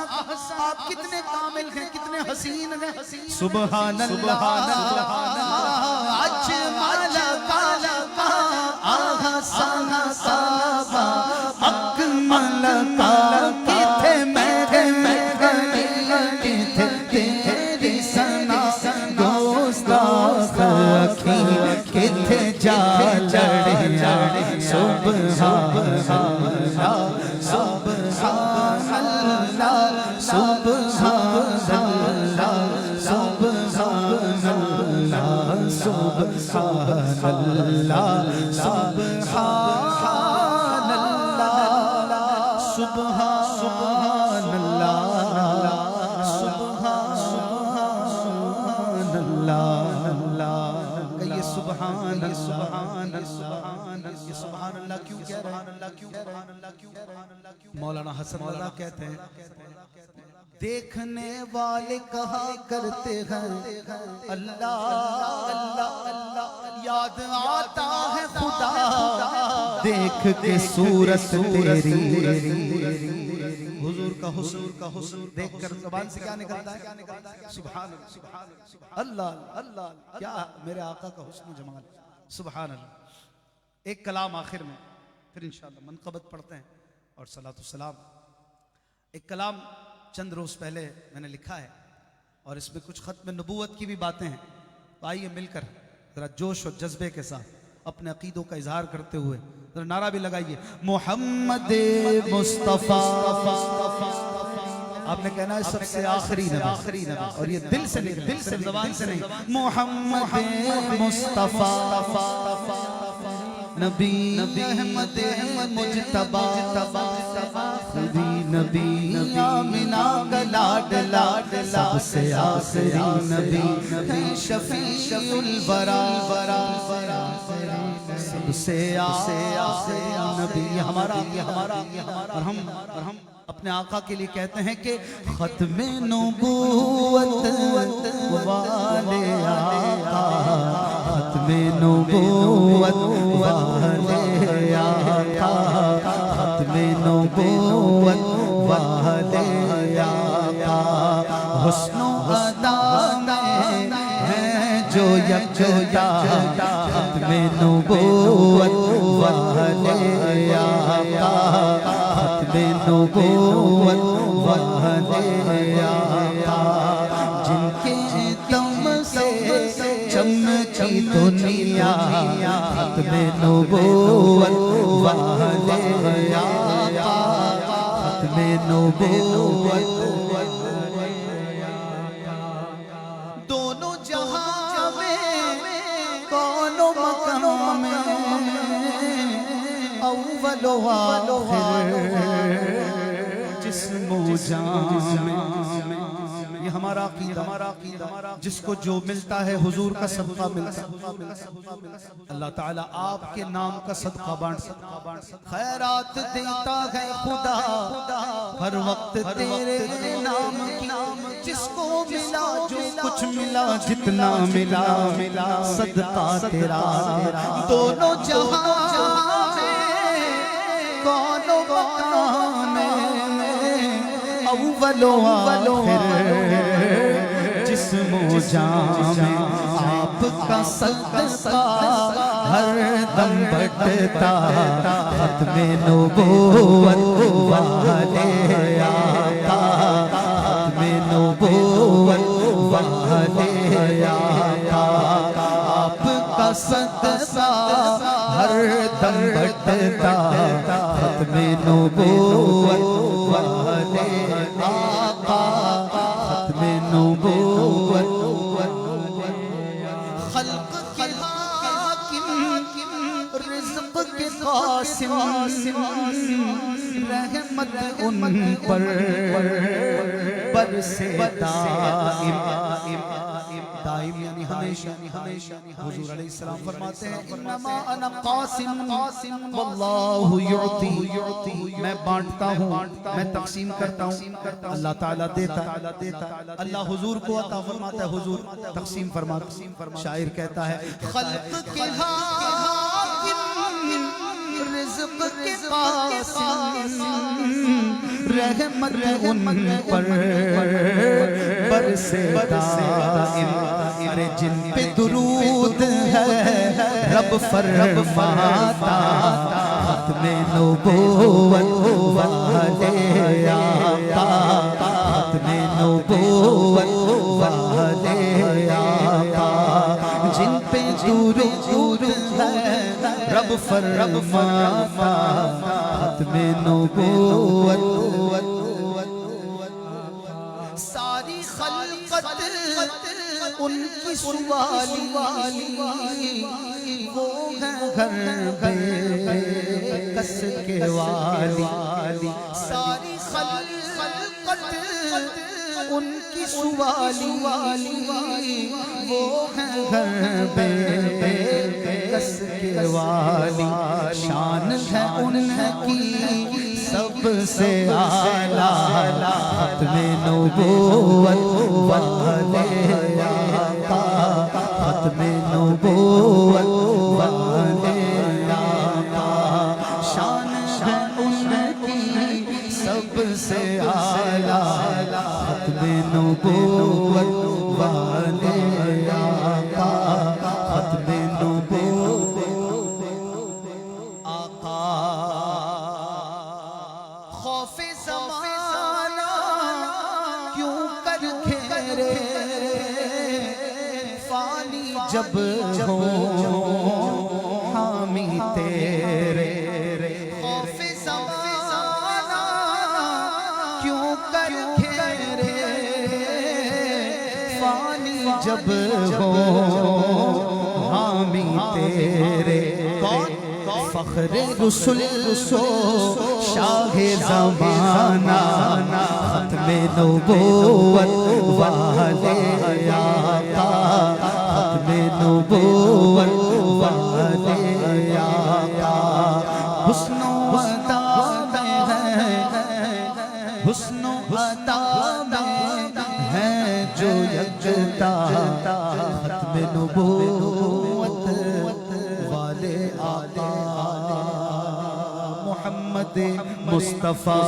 آپ کتنے کامل ہیں، کتنے حسین ہیں۔ سبحان اللہ اجمل کالا احسن صحابہ اکمل کا کتھے میرے کتھے تیری سنا گستاخ اکھی کتھے جا لڑیا سبحان اللہ سبحان اللہ سبحان اللہ سبحان اللہ سبحان اللہ سبحان اللہ سبحان اللہ سبحان اللہ۔ کہیے سبحان سبحان سبحان یہ سبحان اللہ کیوں کہہ رہے ہیں؟ مولانا حسن رضا کہتے ہیں دیکھنے والے کہا کرتے ہیں اللہ اللہ اللہ، یاد آتا ہے خدا دیکھ کے صورت تیری۔ حضور کا حضور دیکھ کر زبان سے کیا نکلتا ہے؟ سبحان اللہ اللہ، کیا میرے آقا کا حسن و جمال، سبحان اللہ۔ ایک کلام آخر میں، پھر انشاءاللہ منقبت پڑھتے ہیں اور صلاۃ السلام۔ ایک کلام چند روز پہلے میں نے لکھا ہے اور اس میں کچھ ختم نبوت کی بھی باتیں ہیں، تو آئیے مل کر ذرا جوش اور جذبے کے ساتھ اپنے عقیدوں کا اظہار کرتے ہوئے ذرا نعرہ بھی لگائیے محمد مصطفیٰ۔ آپ نے کہنا ہے سب سے آخری نبی، اور یہ دل سے نہیں، دل سے زبان سے نہیں، محمد مصطفیٰ نبی احمد مجتبی خودی نبی آمنہ کا لاڈلا سب سے آخری نبی شفیع الورا سب سے آخری نبی نبی، یہ ہمارا اور ہم اپنے آقا کے لیے کہتے ہیں کہ ختم نبوت والے آقا، ختم نبوت والے آقا، ختم نبوت والے آقا، حسن و ادا میں ہے جو یکتا، ختم نبوت والے آقا، ختم نبوت والے آقا، جن کے دم سے چمکی دنیا، ختم نبوت والے آقا، ختم نبوت دونوں جہاں میں کون و مکان میں اول و آخر جسم و جان میں، یہ ہمارا عقیدہ، جس کو جو ملتا ہے حضور کا صدقہ ملتا ہے، اللہ تعالیٰ آپ کے نام کا صدقہ بانٹ، خیرات دیتا ہے خدا ہر وقت تیرے نام کی، جس کو ملا جو کچھ ملا جتنا ملا صدقہ تیرا، دونوں جہاں کون و مکان میں اول و آخر جسم و جان میں، آپ کا صدقہ ہر دم بٹتا، ختم نبوت والے آقا، ختم نبوت والے آقا، آپ کا صدقہ ہر دم بٹتا، ختم نبوت والے آقا، ختم نبوت خلق کے حاکم رزق کے قاسم، رحمت ان پر برسے دائم یعنی ہمیشہ، حضور علیہ السلام فرماتے ہیں انما انا قاسم واللہ یعطی، میں بانٹتا ہوں، میں تقسیم کرتا ہوں، اللہ تعالیٰ دیتا، اللہ حضور کو عطا فرماتا ہے، حضور تقسیم فرماتا، شاعر کہتا ہے خلق کے حاکم رزق کے قاسم، رحمت ان پر برسے دائم، ارے جن پہ درود ہے رب فرماتا، ختم نبوت والے آقا، ختم نبوت والے آقا، جن پہ درود ہے رب فرماتا، ختم نبوت ساری خلقت ان کی سوالی، وہ ہیں گھر پہ کس کے والی، ساری خلقت ان کی سوالی، وہ ہیں گھر پہ کس کے والی، شان ہے ان کی سب سے اعلیٰ، ختم نبوت والے آقا، ختم نبوت والے آقا، شان ہے ان کی سب سے اعلیٰ، ختم نبوت والے آقا، ختم نبوت آقا، خوف زمانہ کیوں کر گھیرے، فانی جب ہوں حامی تیرے، خوف زمانہ کیوں کر گھیرے، فانی جب ہوں حامی تیرے، فخر رسول سو شاہ زمانہ، ختم نبوت والے آقا، ختم نبوت والے آقا، حسن و عطا میں ہے، حسن و عطا میں ہے جو یکتا، ختم نبوت والے آقا محمد مصطفیٰ،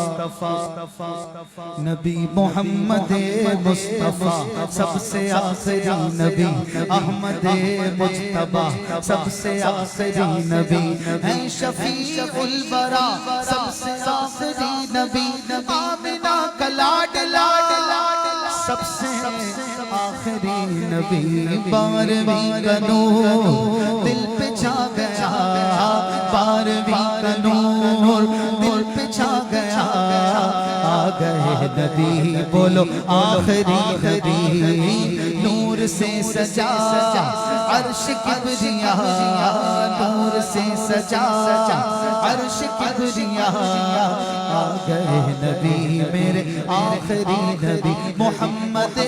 نبی محمد مصطفیٰ سب سے آخری نبی، احمد مجتبیٰ سب سے آخری نبی، ہیں شفیع الورا سب سے آخری نبی، آمنہ کا لاڈلا سب سے آخری نبی، بارہویں کا نور دل پہ چھا گیا، بارہویں کا نور دل پہ چھا گیا، آ گئے نبی بولو آخری نبی، نور سے سجا عرش کبریا، نور سے سجا عرش کبریا، آ گئے نبی میرے آخری نبی محمد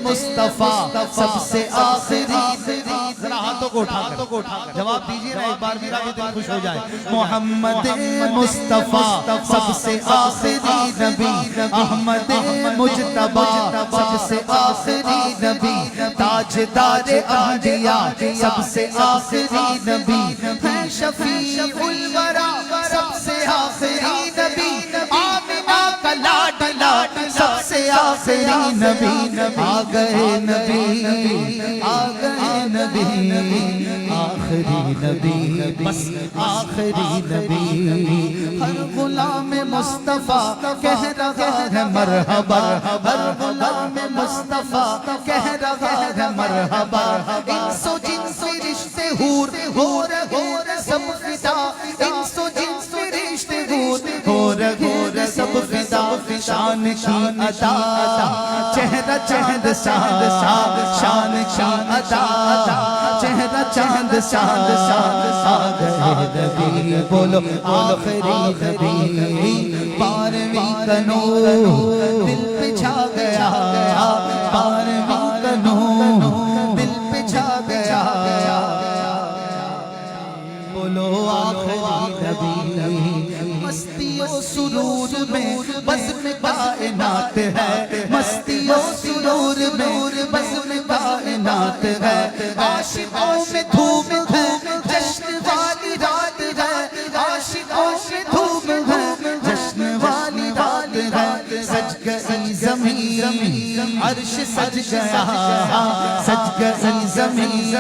مصطفیٰ سب سے آخری نبی، ذرا ہاتھوں کو اٹھا کر جواب دیجئے نا، ایک بار میرا بھی دل خوش ہو جائے، محمد مصطفیٰ سب سے آخری نبی، احمد مجتبیٰ سب سے آخری نبی، تاجدار انبیاء سب سے آخری نبی، ہیں شفیع الورا سب سے آخری نبی، آمنہ کا لاڈلا سب سے آخری نبی، آ گئے نبی، آ گئے نبی، آخری نبی، بس آخری نبی، ہر غلام مصطفیٰ کہہ رہا ہے مرحبا، ہر غلام مصطفیٰ کہہ رہا ہے مرحبا، انس و جنس رشتے حور ہو رہے سب فدا، انس و جنس رشتے حور ہو رہے سب فدا، شان کی عطا چہرہ چاند شان شان کی عطا چہرہ چاند شان، آ گئے نبی بولو آخری نبی، بارہویں کا نور دل پہ چھا گیا، بارہویں کا نور دل پہ چھا گیا، بولو آخری نبی، مستی و سرور میں بزم کائنات ہے، مستی و سرور میں بزم کائنات ہے، عاشقوں میں دھوم ہے جشن والی رات ہے، عاشقوں میں دھوم ہے جشن والی رات ہے، سج گئی زمین عرش سج گیا، سج گئی زمین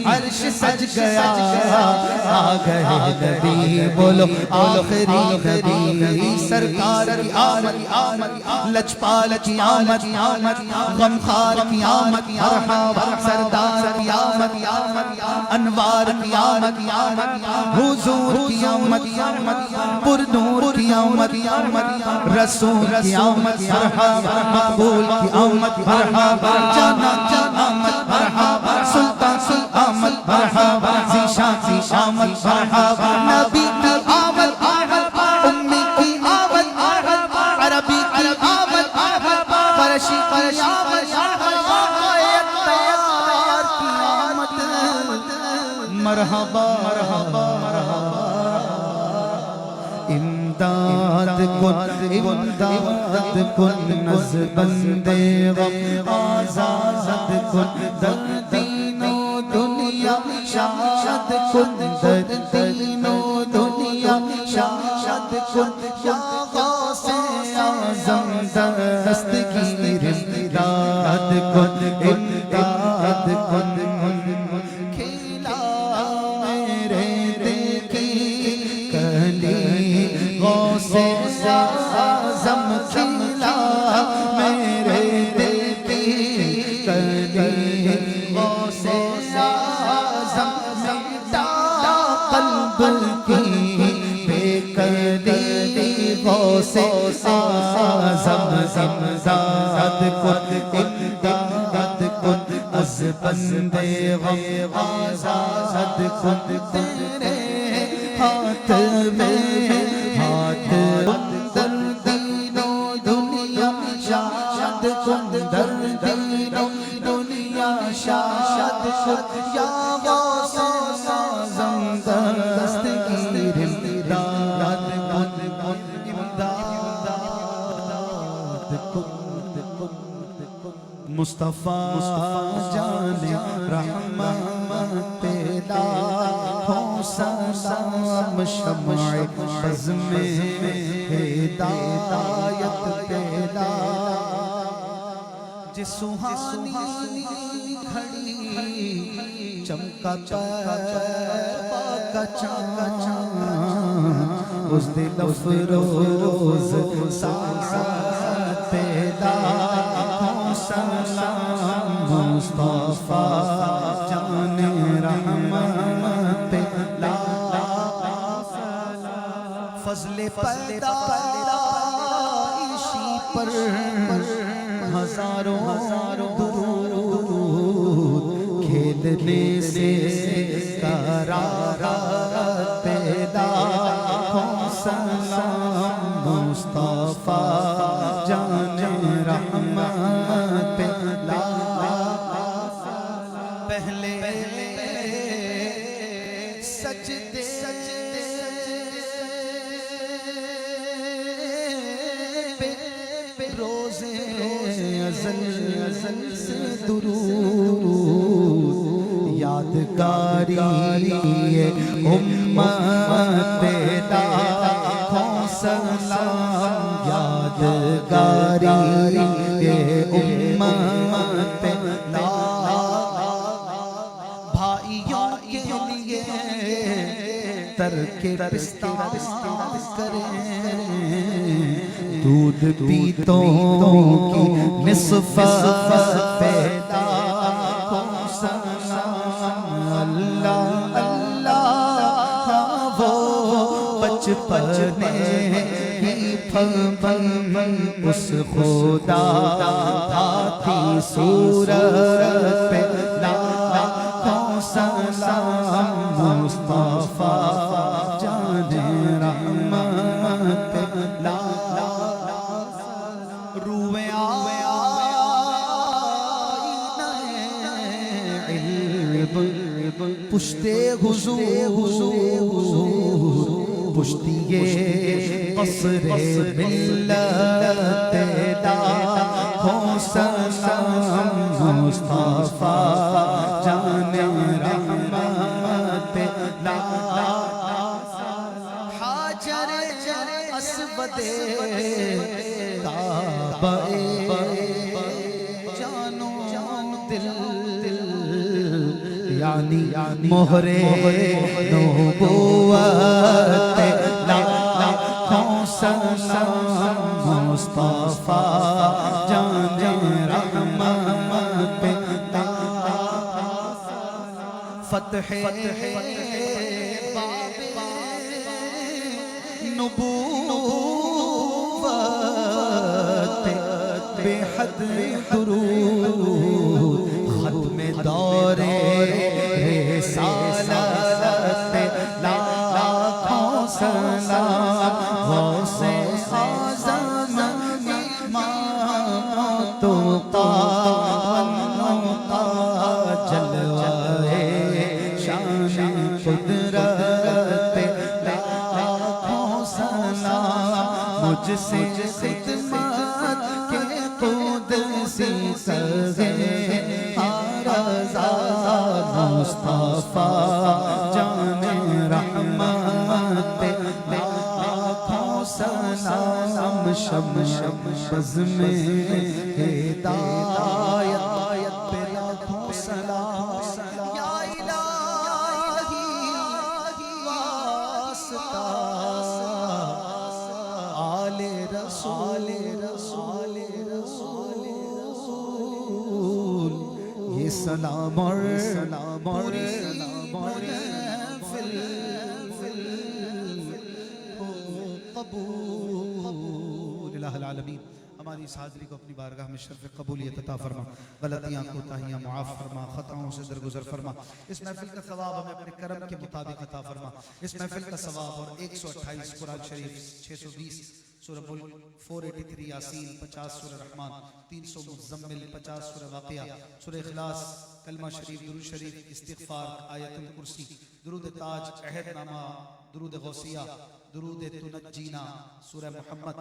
عرش سج گیا، آ گئے نبی بولو آخری نبی، سرکار کی آمد، لجپال کی آمد، غمخوار کی آمد، مرحبا سردار کی آمد، انوار کی آمد، حضور کی آمد، پرنور کی آمد، رسول کی آمد، مرحبا مقبول کی آمد، مرحبا جانا آمد، مرحبا سلطان کی آمد، مرحبا ذیشان کی آمد، مرحبا نبی کی آمد، امی کی آمد، عربی کی آمد، فرشی کی آمد، تیار کی آمد، مرحبا امداد کن نزبند غم آزاد کن در دین و دنیا، شاد کن در دین و دنیا، شاد کن یا غوث اعظم دستگیر امداد کن، امداد کن، کھیلا میرے دل کی کلی، غوث اعظم کھیلا میرے دل کی کلی، غوث اعظم مٹا قلب کی بے کلی، غوث اعظم امداد کن، امداد کن، از بند غم آزاد کن، تیرے ہاتھ میں ہاتھ در دین و دنیا، شاد کن در دین و دنیا، شاد کن یا غوث اعظم دستگیر امداد مصطفیٰ جان رحمت لاکھوں سلام شمع بزم ہدایت پیدا جس سہانی گھڑی چمکا طیبہ کا چاند اس دل افروز ساعت پیدا سلام مصطفیٰ جان رحمت لاکھوں فضل پیدائشی پر ہزاروں درود کھیلنے سے قرارت پیدا سلام مصطفیٰ جان رحمت پہلے سجدے روزے ازل سے درود یادگاری امت لاکھوں سلام یادگاری امت بھائیوں کے لیے ترک پستہ کریں دودھ پیتوں کی نصف پیدا سلام اللہ اللہ وہ بچپنے کی پھل اس خدا آتی صورت پہ لاکھوں سلام مصطفیٰ جان رحمت روئے علم پشتے حضور پشتیے قصر ملت لاکھوں سلام مصطفیٰ جان رحمت حاجر اسود کعبہ جانو دل یعنی مہر نبوت لاکھوں سلام مصطفیٰ جان رحمت فتح نبوت بے حد درود ختم دور رسالت لاکھوں سلام غوث اعظم امام توقا جلوائے شان قدرت لاکھوں سلام مجھ سے خدمت کے قدسی سزے رضا مصطفیٰ جان رحمت لاکھوں سلام شمع بزم ہدایت پہ لاکھوں سلام یا الہی واسطہ آل رسول یہ سلام اور پوری محفل قبول الہ العالمین ہماری اس حاضری کو اپنی بارگاہ میں شرف قبولیت عطا فرما غلطیاں کوتاہیاں معاف فرما خطاؤں سے درگزر فرما اس محفل کا ثواب ہمیں اپنے کرم کے مطابق عطا فرما اس محفل کا ثواب اور 128 قرآن شریف 620 سورہ ملک 483 یاسین 50 سورہ رحمان 300 مزمل 50 سورہ واقعہ سورہ اخلاص کلمہ شریف درود شریف استغفار آیت الکرسی درود تاج عہد نامہ درود غوثیہ درود تنجینا سورہ محمد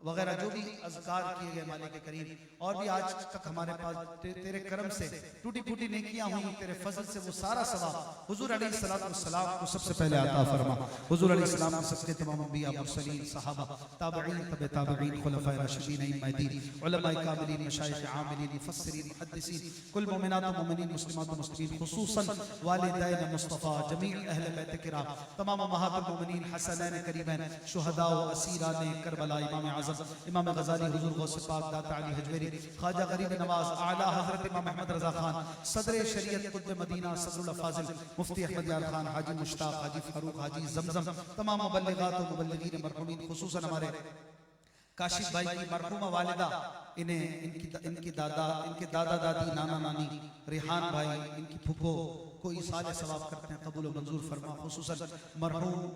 وغیرہ جو بھی اذکار کیے گئے مالک کریم، اور بھی آج تک ہمارے پاس تیرے کرم سے ٹوٹی پھوٹی نیکیاں ہوئی، تیرے فضل سے وہ سارا ثواب حضور علیہ السلام کو سب سے پہلے عطا فرما۔ حضور علیہ السلام کے صدقے تمام انبیاء، مرسلین، صحابہ، تابعین، تبع تابعین، خلفاء راشدین، ائمہ دین، علماء کاملین، مشائخ عاملین، مفسرین، محدثین، کل مومنات و مومنین، مسلمات و مسلمین، خصوصاً والدین مصطفیٰ، جمیع اہل بیت کرام، تمام امہات المومنین، حسنین کریمین، شہداء و اسیران کربلا، امام اعظم امام غزالی، حضور غوث پاک داتا علی حجویری، خواجہ غریب نواز، اعلیٰ حضرت امام احمد رضا خان، صدر شریعت قطب مدینہ، صدر الافاضل مفتی احمد یار خان، حاجی مشتاق، حاجی فاروق، حاجی زمزم، تمام مبلغات و مبلغین مرحومین، خصوصاً ہمارے کاشف بھائی کی مرحومہ والدہ، ان کے دادا دادی، نانا نانی، ریحان بھائی، ان کی پھپھو کوئی سال ثواب کرتے ہیں، قبول و منظور فرما۔ خصوصاً مرحوم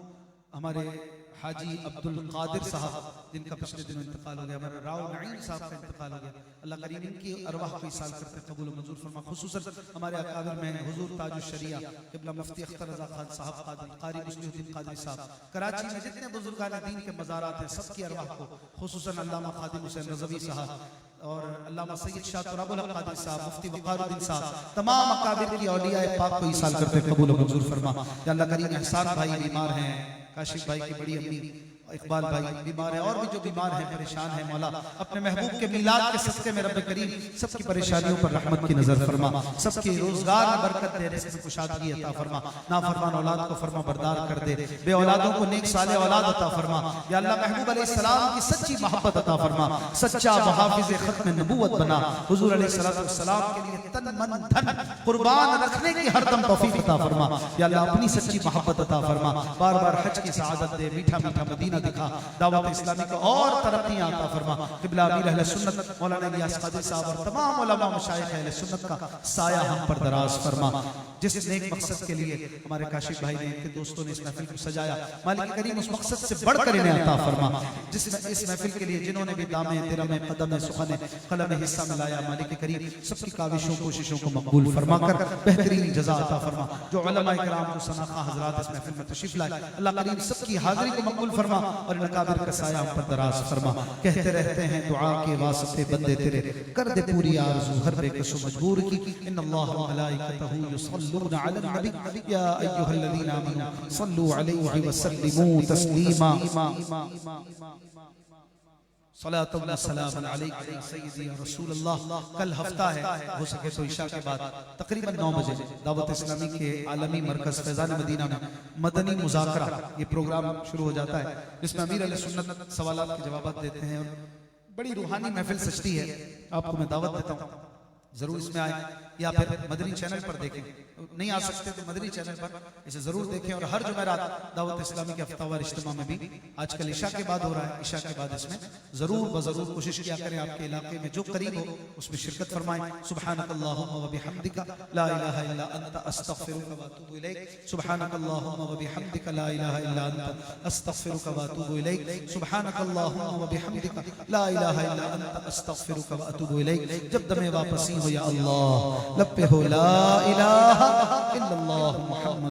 ہمارے حاجی عبد القادر صاحب جن کا پچھلے دنوں انتقال ہو گیا، ہمارے راؤ نعیم صاحب کا انتقال ہو گیا، اللہ کریم ان کی ارواح کو ایصال کرتے ہیں، قبول و منظور فرما۔ خصوصاً ہمارے اکابر میں حضور تاج الشریعہ قبلہ مفتی اختر رضا خان صاحب، قاری مصلح الدین قادری صاحب، کراچی میں جتنے بزرگان دین کے مزارات ہیں سب کی ارواح کو، خصوصاً علامہ خادم حسین رضوی صاحب اور علامہ سید شاہ تراب الحق قادری صاحب، مفتی وقار الدین صاحب، تمام اکابر کی اولیاء پاک کو ایصال کرتے ہیں، قبول و منظور فرما۔ یا اللہ کریم احسان بھائی بیمار ہیں، کاشف بھائی کی بڑی امی اقبال بھائی بیمار ہیں، اور بھی جو بیمار ہیں پریشان ہیں، مولا اپنے محبوب کے میلاد کے صدقے میں رب کریم سب کی پریشانیوں پر رحمت کی نظر فرما، سب کے روزگار میں برکت دے، رزق میں کشادگی عطا فرما، نافرمان اولاد کو فرما بردار کر دے، بے اولادوں کو نیک صالح اولاد عطا فرما۔ یا اللہ محبوب علیہ السلام کی سچی محبت عطا فرما، سچا محافظ ختم نبوت بنا، حضور علیہ السلام کے لیے تن من دھن قربان رکھنے کی ہر دم توفیق عطا فرما۔ یا اللہ اپنی سچی محبت عطا فرما، بار بار حج کی سعادت دے، میٹھا میٹھا مدینہ دکھا، دعوت اسلامی کو اور ترقیاں عطا فرما۔ قبلہ امیر اہل سنت مولانا الیاس قادری صاحب اور تمام علماء مشائخ اہل سنت کا سایہ ہم پر دراز فرما۔ جس نیک مقصد کے لیے ہمارے کاشف بھائی نے، ان کے دوستوں نے اس محفل کو سجایا، مالک کریم اس مقصد سے بڑھ کر انہیں عطا فرما۔ اس محفل کے لیے جنہوں نے بھی دامیں، درمیں، قدمیں، سخنیں، قلم حصہ ملایا، مالک کریم سب کی کاوشوں کوششوں کو مقبول فرما کر بہترین جزا عطا فرما۔ جو علماء کرام جو سناخواہ حضرات اس محفل میں تشریف لائے، اللہ کریم سب کی حاضری کو مقبول فرما اور اکابر کا سایہ ہم پر دراز فرما۔ کہتے رہتے ہیں دعا کے واسطے بندے تیرے، کر دے پوری آرزو ہر بے کس و مجبور کی۔ ان اللہ و ملائکتہ یصلون علی النبی یا ایھا الذین آمنوا صلوا علیہ وسلموا تسلیما۔ صلاۃ و سلام علیک سیدی رسول اللہ۔ کل ہفتہ ہے، ہو سکے تو عشاء کے بعد تقریباً 9 بجے دعوت اسلامی کے عالمی مرکز فیضان مدینہ میں مدنی مذاکرہ یہ پروگرام شروع ہو جاتا ہے، جس میں امیر علیہ سنت سوالات کے جوابات دیتے ہیں، اور بڑی روحانی محفل سجتی ہے۔ آپ کو میں دعوت دیتا ہوں ضرور اس میں آئیں، یا پھر مدنی چینل پر دیکھیں، نہیں آ سکتے تو مدنی چینل پر اسے ضرور دیکھیں۔ اور ہر جمعرات دعوت اسلامی کے ہفتہ وار اجتماع میں بھی آج کل عشاء کے بعد ہو رہا ہے، عشاء کے بعد اس میں ضرور بضرور کوشش کیا کریں، آپ کے علاقے میں جو قریب ہو اس میں شرکت فرمائیں۔ سبحانک اللہم و بحمدک لا الہ الا انت استغفرک و اتوب الیک۔ سبحانک اللہم و بحمدک لا الہ الا انت استغفرک و اتوب الیک۔ سبحانک اللہم و بحمدک لا الہ الا انت استغفرک و اتوب الیک۔ جب دم واپسی ہو یا اللہ، لب پہ ہو لا الہ الا اللہ محمد